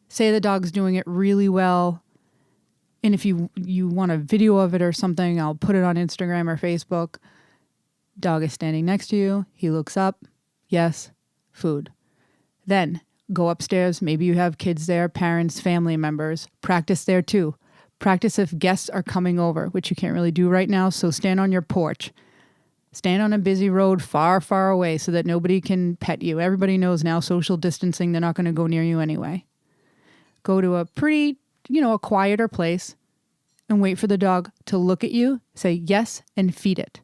say the dog's doing it really well. And if you want a video of it or something, I'll put it on Instagram or Facebook. Dog is standing next to you. He looks up. Yes, food. Then go upstairs. Maybe you have kids there, parents, family members. Practice there too. Practice if guests are coming over, which you can't really do right now. So stand on your porch. Stand on a busy road far, far away so that nobody can pet you. Everybody knows now social distancing. They're not going to go near you anyway. Go to a pretty, a quieter place and wait for the dog to look at you, say yes, and feed it.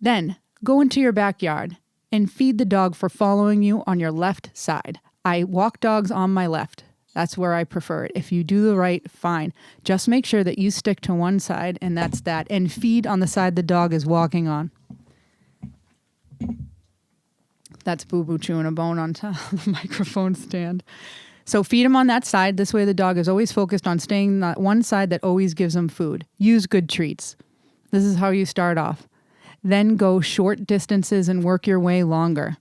Then go into your backyard and feed the dog for following you on your left side. I walk dogs on my left. That's where I prefer it. If you do the right, fine. Just make sure that you stick to one side, and that's that. And feed on the side the dog is walking on. That's Boo Boo chewing a bone on top of the microphone stand. So feed him on that side. This way the dog is always focused on staying on one side that always gives him food. Use good treats. This is how you start off. Then go short distances and work your way longer.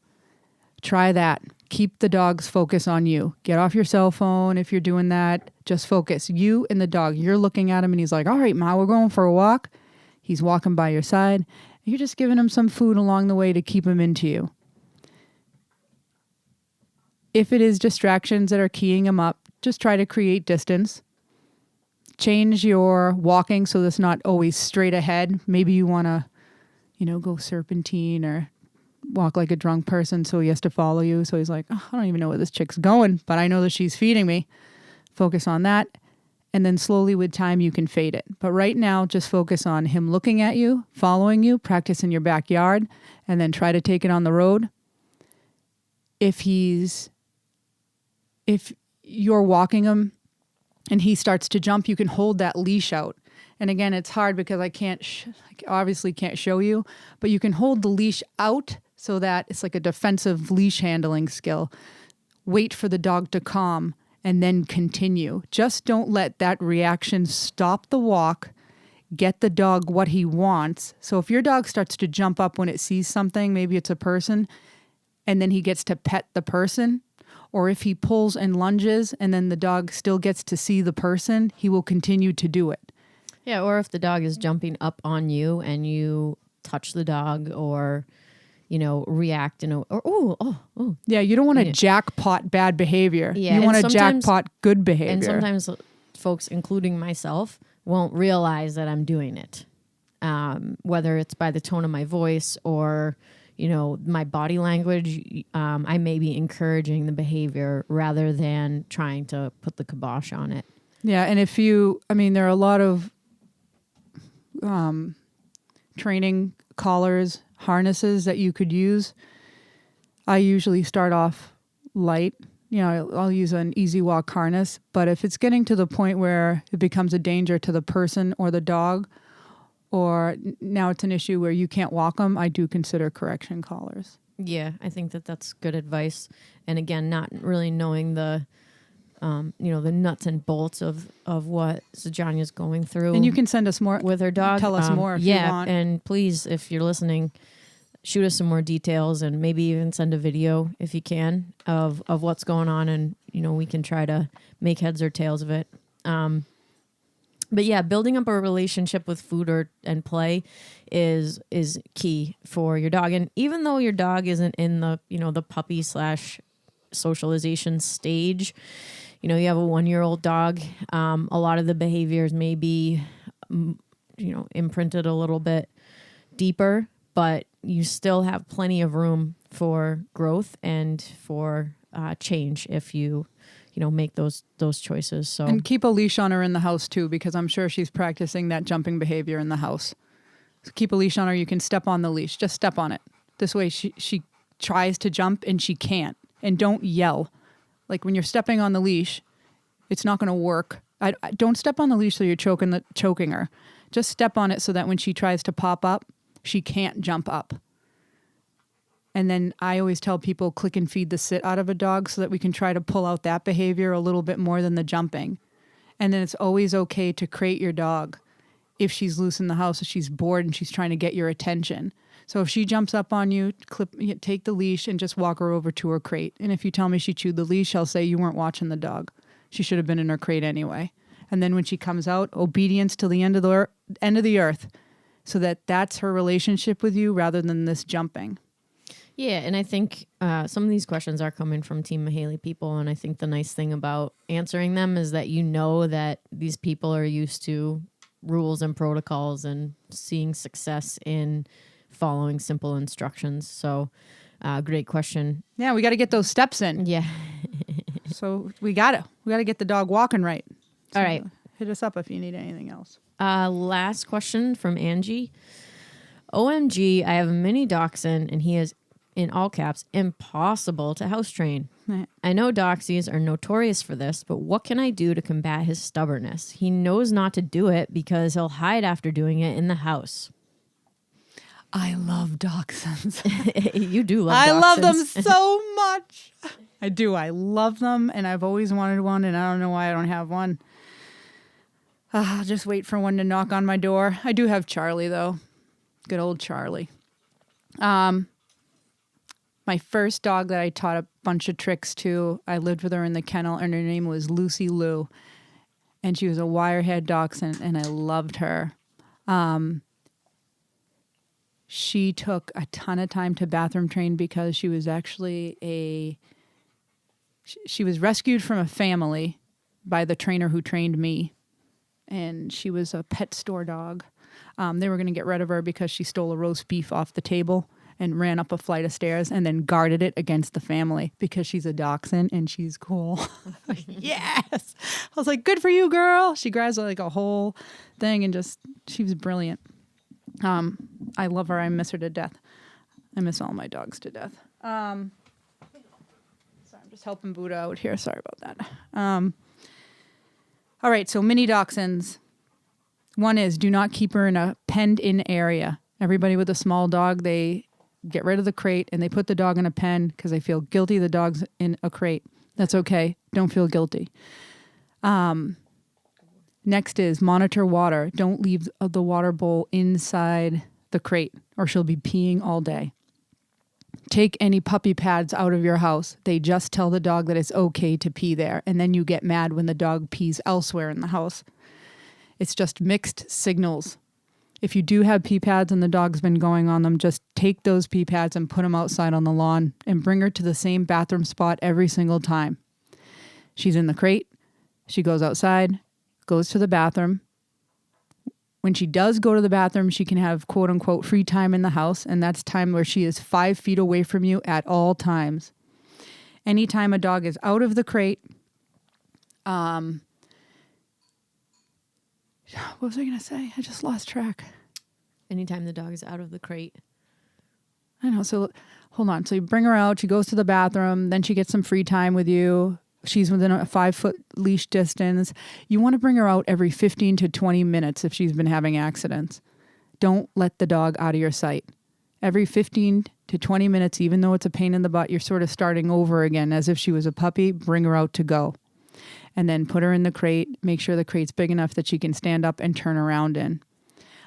Try that. Keep the dog's focus on you. Get off your cell phone if you're doing that. Just focus. You and the dog. You're looking at him and he's like, all right, Ma, we're going for a walk. He's walking by your side. You're just giving him some food along the way to keep him into you. If it is distractions that are keying him up, just try to create distance. Change your walking so that's not always straight ahead. Maybe you want to, go serpentine or walk like a drunk person, so he has to follow you. So he's like, oh, I don't even know where this chick's going, but I know that she's feeding me. Focus on that. And then slowly with time, you can fade it. But right now, just focus on him looking at you, following you, practice in your backyard, and then try to take it on the road. If you're walking him and he starts to jump, you can hold that leash out. And again, it's hard because I obviously can't show you, but you can hold the leash out so that it's like a defensive leash handling skill. Wait for the dog to calm and then continue. Just don't let that reaction stop the walk. Get the dog what he wants. So if your dog starts to jump up when it sees something, maybe it's a person, and then he gets to pet the person, or if he pulls and lunges and then the dog still gets to see the person, he will continue to do it. Yeah, or if the dog is jumping up on you and you touch the dog or, react oh. Yeah, you don't want to jackpot bad behavior. Yeah, you want to jackpot good behavior. And sometimes folks, including myself, won't realize that I'm doing it, whether it's by the tone of my voice or, my body language. I may be encouraging the behavior rather than trying to put the kibosh on it. Yeah, and there are a lot of training collars, harnesses that you could use. I usually start off light. I'll use an easy walk harness, but if it's getting to the point where it becomes a danger to the person or the dog, or now it's an issue where you can't walk them, I do consider correction collars. Yeah, I think that's good advice. And again, not really knowing the nuts and bolts of what Sajania's going through. And you can send us more with her dog. Tell us more if you want. And please, if you're listening, shoot us some more details and maybe even send a video if you can of what's going on, and we can try to make heads or tails of it. But yeah, building up a relationship with food and play is key for your dog. And even though your dog isn't in the the puppy / socialization stage, you have a 1-year-old dog, a lot of the behaviors may be imprinted a little bit deeper, but you still have plenty of room for growth and for change if you make those choices. So, and keep a leash on her in the house too, because I'm sure she's practicing that jumping behavior in the house. So keep a leash on her. You can step on the leash. Just step on it. This way she tries to jump and she can't. And don't yell. Like when you're stepping on the leash, it's not going to work. I don't step on the leash so you're choking her. Just step on it so that when she tries to pop up, she can't jump up. And then I always tell people click and feed the sit out of a dog so that we can try to pull out that behavior a little bit more than the jumping. And then it's always okay to crate your dog if she's loose in the house, if she's bored and she's trying to get your attention. So if she jumps up on you, take the leash and just walk her over to her crate. And if you tell me she chewed the leash, I'll say you weren't watching the dog. She should have been in her crate anyway. And then when she comes out, obedience till the end of the earth, so that's her relationship with you rather than this jumping. Yeah, and I think some of these questions are coming from Team Mahaley people, and I think the nice thing about answering them is that that these people are used to rules and protocols and seeing success in following simple instructions. So, great question. Yeah, we got to get those steps in. Yeah. So we got to get the dog walking right. So all right. Hit us up if you need anything else. Last question from Angie. OMG, I have a mini dachshund and he is, in all caps, impossible to house train. I know Doxies are notorious for this, but what can I do to combat his stubbornness? He knows not to do it because he'll hide after doing it in the house. I love dachshunds. You do love I dachshunds. love them so much. I do. I love them, and I've always wanted one, and I don't know why I don't have one. I'll just wait for one to knock on my door. I do have Charlie, though. Good old Charlie. My first dog that I taught a bunch of tricks to, I lived with her in the kennel, and her name was Lucy Lou. And she was a wirehead dachshund, and I loved her. She took a ton of time to bathroom train because she was actually she was rescued from a family by the trainer who trained me. And she was a pet store dog. They were going to get rid of her because she stole a roast beef off the table and ran up a flight of stairs and then guarded it against the family because she's a dachshund and she's cool. Yes. I was like, good for you, girl. She grabs like a whole thing and she was brilliant. I love her. I miss her to death. I miss all my dogs to death. Sorry, I'm just helping Buddha out here. Sorry about that. All right, so mini dachshunds. One is do not keep her in a penned-in area. Everybody with a small dog, they get rid of the crate, and they put the dog in a pen because they feel guilty the dog's in a crate. That's okay. Don't feel guilty. Next is monitor water. Don't leave the water bowl inside the crate or she'll be peeing all day. Take any puppy pads out of your house. They just tell the dog that it's okay to pee there, and then you get mad when the dog pees elsewhere in the house. It's just mixed signals. If you do have pee pads and the dog's been going on them, just take those pee pads and put them outside on the lawn and bring her to the same bathroom spot every single time. She's in the crate. She goes outside, goes to the bathroom. When she does go to the bathroom, she can have quote unquote free time in the house. And that's time where she is 5 feet away from you at all times. Anytime a dog is out of the crate, what was I going to say? I just lost track. Anytime the dog is out of the crate. I know. So hold on. So you bring her out. She goes to the bathroom. Then she gets some free time with you. She's within a 5-foot leash distance. You want to bring her out every 15 to 20 minutes if she's been having accidents. Don't let the dog out of your sight. Every 15 to 20 minutes, even though it's a pain in the butt, you're sort of starting over again as if she was a puppy. Bring her out to go. And then put her in the crate. Make sure the crate's big enough that she can stand up and turn around in.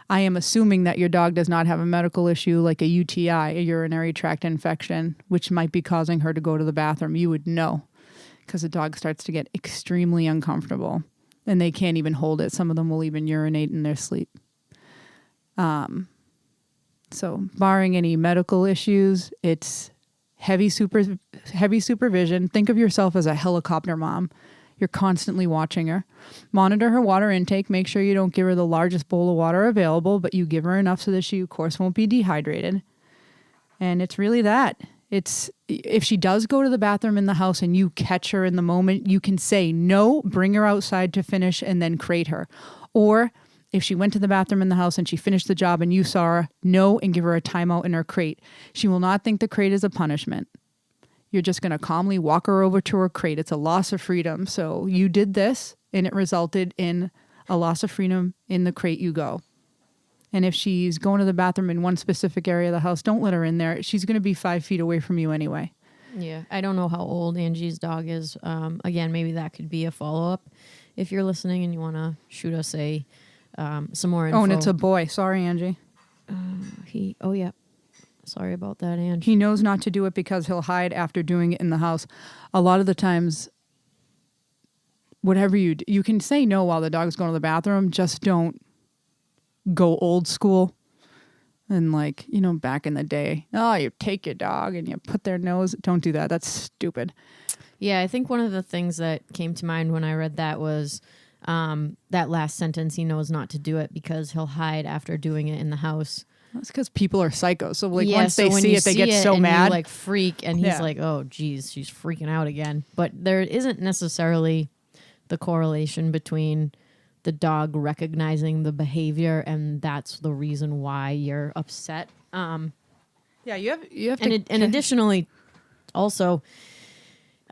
I am assuming that your dog does not have a medical issue like a UTI, a urinary tract infection, which might be causing her to go to the bathroom. You would know because the dog starts to get extremely uncomfortable and they can't even hold it. Some of them will even urinate in their sleep. So barring any medical issues, it's heavy supervision. Think of yourself as a helicopter mom. You're constantly watching her. Monitor her water intake. Make sure you don't give her the largest bowl of water available, but you give her enough so that she, of course, won't be dehydrated. And it's really that. It's if she does go to the bathroom in the house and you catch her in the moment, you can say no, bring her outside to finish, and then crate her. Or if she went to the bathroom in the house and she finished the job and you saw her, no, and give her a timeout in her crate. She will not think the crate is a punishment. You're just going to calmly walk her over to her crate. It's a loss of freedom. So you did this and it resulted in a loss of freedom. In the crate you go. And if she's going to the bathroom in one specific area of the house, don't let her in there. She's going to be 5 feet away from you anyway. Yeah. I don't know how old Angie's dog is. Again, maybe that could be a follow-up if you're listening and you want to shoot us some more info. Oh, and it's a boy. Sorry, Angie. Oh, yeah. Sorry about that, Angie. He knows not to do it because he'll hide after doing it in the house. A lot of the times, whatever you do, you can say no while the dog's going to the bathroom. Just don't go old school. And back in the day, you take your dog and you put their nose. Don't do that. That's stupid. Yeah, I think one of the things that came to mind when I read that was that last sentence, he knows not to do it because he'll hide after doing it in the house. That's because people are psychos. So once they see it, they get so mad. You freak, and he's like, oh, geez, she's freaking out again. But there isn't necessarily the correlation between the dog recognizing the behavior and that's the reason why you're upset. Yeah, you have to. And additionally, also,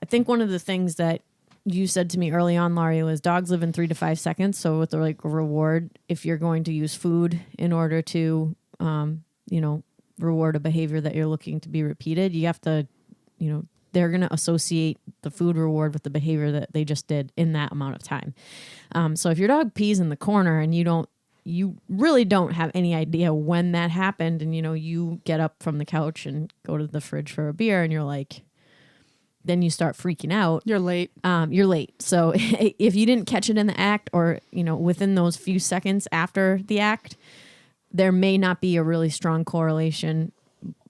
I think one of the things that you said to me early on, Laurie, was dogs live in 3 to 5 seconds. So with the reward, if you're going to use food in order to reward a behavior that you're looking to be repeated, you have to, they're going to associate the food reward with the behavior that they just did in that amount of time. So if your dog pees in the corner and you really don't have any idea when that happened, and, you get up from the couch and go to the fridge for a beer and you're like, then you start freaking out. You're late. You're late. So if you didn't catch it in the act or, within those few seconds after the act, there may not be a really strong correlation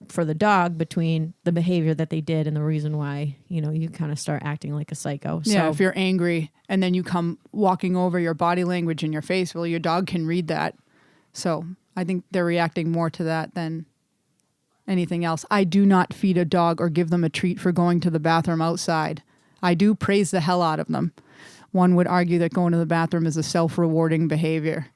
for the dog between the behavior that they did and the reason why, you kind of start acting like a psycho. So, yeah, if you're angry and then you come walking over, your body language in your face, well, your dog can read that. So I think they're reacting more to that than anything else. I do not feed a dog or give them a treat for going to the bathroom outside. I do praise the hell out of them. One would argue that going to the bathroom is a self-rewarding behavior.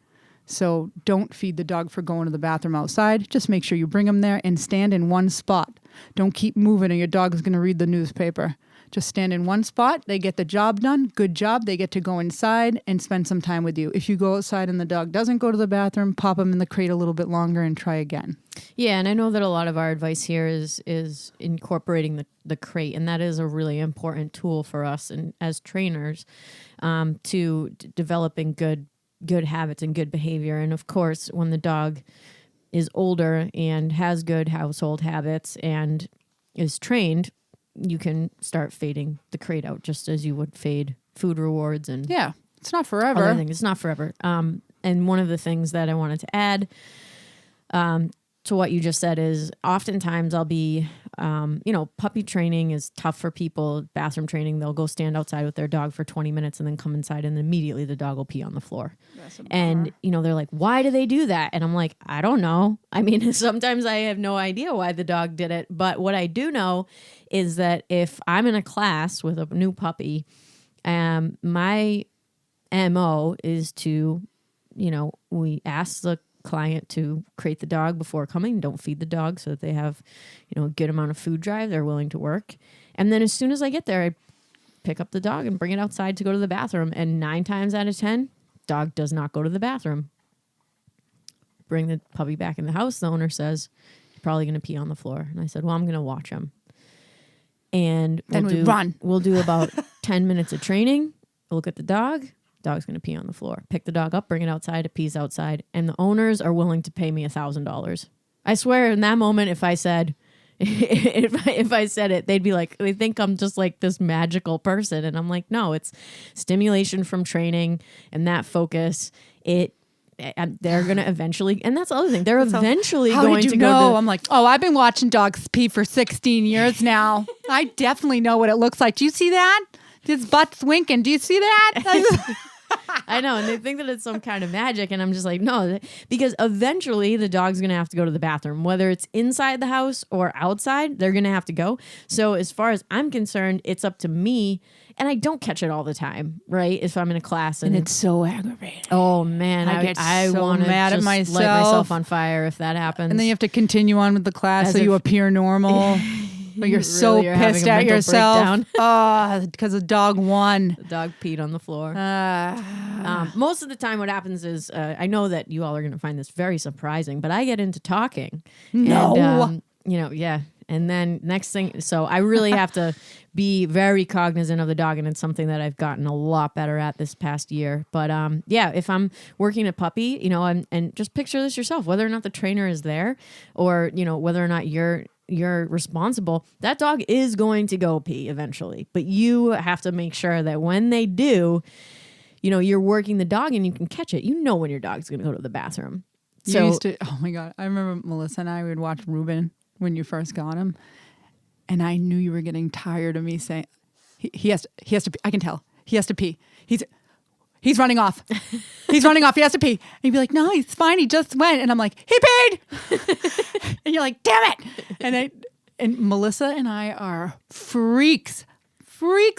So don't feed the dog for going to the bathroom outside. Just make sure you bring them there and stand in one spot. Don't keep moving or your dog is going to read the newspaper. Just stand in one spot. They get the job done. Good job. They get to go inside and spend some time with you. If you go outside and the dog doesn't go to the bathroom, pop them in the crate a little bit longer and try again. Yeah, and I know that a lot of our advice here is incorporating the crate, and that is a really important tool for us and as trainers to developing good habits and good behavior. And of course, when the dog is older and has good household habits and is trained, you can start fading the crate out just as you would fade food rewards and it's not forever. other things. It's not forever. And one of the things that I wanted to add to what you just said is oftentimes I'll be, puppy training is tough for people. Bathroom training, they'll go stand outside with their dog for 20 minutes and then come inside and immediately the dog will pee on the floor. And, they're like, why do they do that? And I'm like, I don't know. I mean, sometimes I have no idea why the dog did it. But what I do know is that if I'm in a class with a new puppy, my MO is to, we ask the client to crate the dog before coming. Don't feed the dog so that they have, a good amount of food drive. They're willing to work. And then as soon as I get there, I pick up the dog and bring it outside to go to the bathroom. And 9 times out of 10, dog does not go to the bathroom. Bring the puppy back in the house. The owner says, he's probably going to pee on the floor. And I said, well, I'm going to watch him. And we'll do about 10 minutes of training. Look at the dog. Dog's going to pee on the floor. Pick the dog up, bring it outside, it pees outside. And the owners are willing to pay me $1,000. I swear in that moment, if I said it, they'd be like, they think I'm just like this magical person. And I'm like, no, it's stimulation from training and that focus. They're going to eventually, and that's the other thing. They're eventually going to go. I'm like, I've been watching dogs pee for 16 years now. I definitely know what it looks like. Do you see that? His butt's winking. Do you see that? I know, and they think that it's some kind of magic, and I'm just like, no, because eventually the dog's going to have to go to the bathroom. Whether it's inside the house or outside, they're going to have to go. So as far as I'm concerned, it's up to me, and I don't catch it all the time, right? If I'm in a class. And it's so aggravating. Oh, man. I so want to mad at myself. Light myself on fire if that happens. And then you have to continue on with the class so you appear normal. But you're so pissed at yourself. Because the dog won. The dog peed on the floor. Most of the time what happens is, I know that you all are going to find this very surprising, but I get into talking. No. And, and then next thing, so I really have to be very cognizant of the dog, and it's something that I've gotten a lot better at this past year. But if I'm working a puppy, and just picture this yourself, whether or not the trainer is there or, whether or not you're responsible, that dog is going to go pee eventually. But you have to make sure that when they do, you're working the dog and you can catch it. When your dog's going to go to the bathroom. Oh my God. I remember Melissa and I would watch Ruben when you first got him. And I knew you were getting tired of me saying, he has to pee. I can tell. He has to pee. He's running off. He's running off. He has to pee. And you'd be like, no, he's fine. He just went. And I'm like, he peed. And you're like, damn it. And Melissa and I are freaks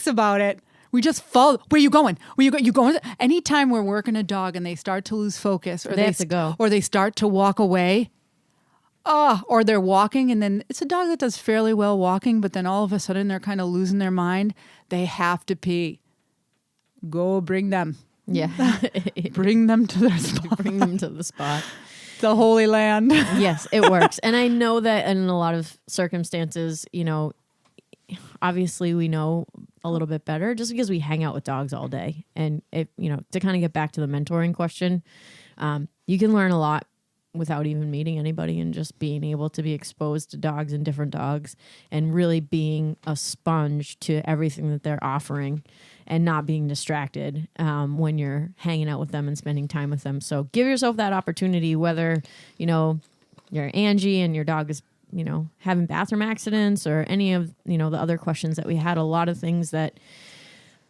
about it. We just follow. Where you going? You going? Anytime we're working a dog and they start to lose focus, or they have to go, or they start to walk away, or they're walking, and then it's a dog that does fairly well walking, but then all of a sudden they're kind of losing their mind. They have to pee. Go bring them. Yeah. Bring them to their spot. Bring them to the spot. The Holy Land. Yes, it works. And I know that in a lot of circumstances, obviously we know a little bit better just because we hang out with dogs all day. And to kind of get back to the mentoring question, you can learn a lot without even meeting anybody and just being able to be exposed to dogs and different dogs and really being a sponge to everything that they're offering and not being distracted when you're hanging out with them and spending time with them. So give yourself that opportunity, whether, you're Angie and your dog is, having bathroom accidents or any of, the other questions that we had. A lot of things that,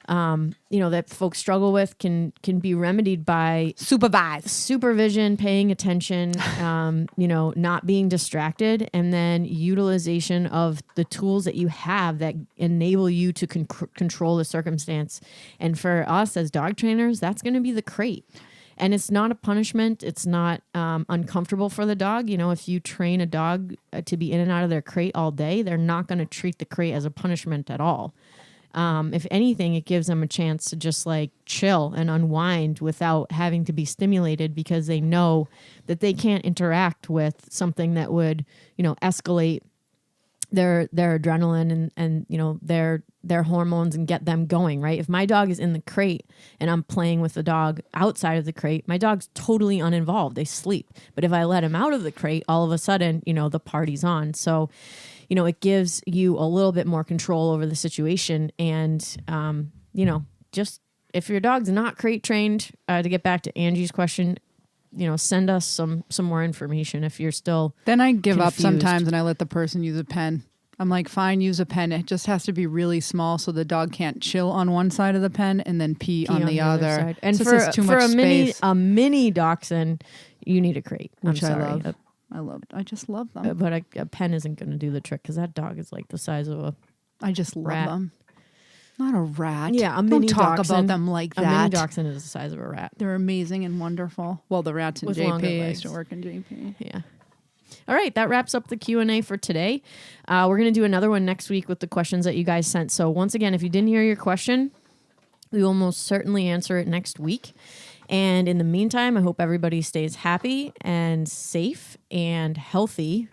that folks struggle with can be remedied by supervision, paying attention, not being distracted, and then utilization of the tools that you have that enable you to control the circumstance. And for us as dog trainers, that's going to be the crate. And it's not a punishment. It's not uncomfortable for the dog. If you train a dog to be in and out of their crate all day, they're not going to treat the crate as a punishment at all. If anything, it gives them a chance to just like chill and unwind without having to be stimulated, because they know that they can't interact with something that would, escalate their adrenaline and their hormones and get them going, right? If my dog is in the crate and I'm playing with the dog outside of the crate, my dog's totally uninvolved. They sleep. But if I let him out of the crate, all of a sudden, the party's on. So, it gives you a little bit more control over the situation. And, just if your dog's not crate trained, to get back to Angie's question, send us some more information if you're still Then I give up confused. sometimes and I let the person use a pen. I'm like, fine, use a pen. It just has to be really small so the dog can't chill on one side of the pen and then pee on the other side. And it's for just too much space. a mini Dachshund, you need a crate. Which I'm I sorry. love. I just love them. But a pen isn't going to do the trick, because that dog is like the size of a I just love rat. them. Not a rat. Yeah, a mini Don't talk Dachshund. about them like that. A mini Dachshund is the size of a rat. They're amazing and wonderful. Well, the rats in With longer JP. I legs. used to work in JP. Yeah. All right, that wraps up the Q&A for today. We're going to do another one next week with the questions that you guys sent. So once again, if you didn't hear your question, we will most certainly answer it next week. And in the meantime, I hope everybody stays happy and safe and healthy.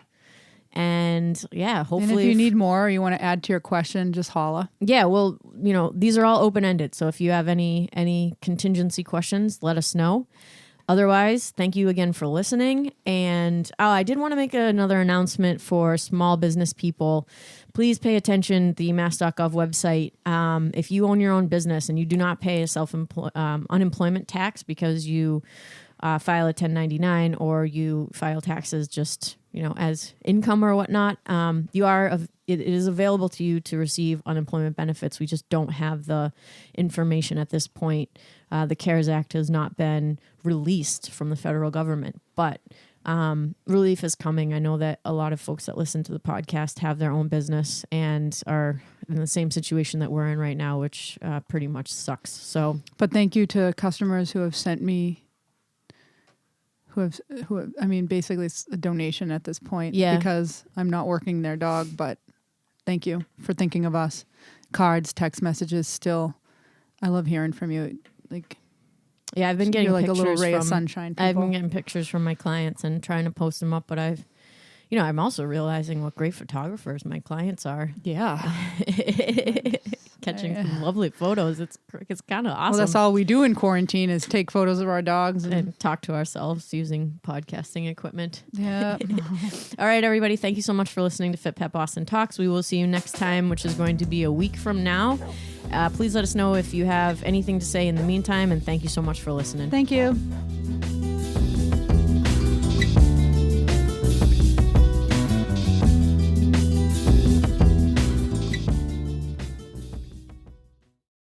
And yeah, hopefully. And if you need more or you want to add to your question, just holla. Yeah, well, these are all open-ended. So if you have any contingency questions, let us know. Otherwise, thank you again for listening. And I did want to make another announcement for small business people. Please pay attention to the mass.gov website. If you own your own business and you do not pay a unemployment tax because you file a 1099 or you file taxes just as income or whatnot, it is available to you to receive unemployment benefits. We just don't have the information at this point. The CARES Act has not been released from the federal government, but relief is coming. I know that a lot of folks that listen to the podcast have their own business and are in the same situation that we're in right now, which pretty much sucks. So, but thank you to customers who have sent me basically it's a donation at this point. Yeah. Because I'm not working their dog, but thank you for thinking of us. Cards, text messages, still. I love hearing from you. Yeah, I've been getting you're like pictures a little ray from, of sunshine. I've people. been getting pictures from my clients and trying to post them up, but I'm also realizing what great photographers my clients are. Yeah. Catching some lovely photos. It's kind of awesome. Well, that's all we do in quarantine is take photos of our dogs and talk to ourselves using podcasting equipment. Yeah. All right, everybody. Thank you so much for listening to Fit Pet Boston Talks. We will see you next time, which is going to be a week from now. Please let us know if you have anything to say in the meantime, and thank you so much for listening. Thank you.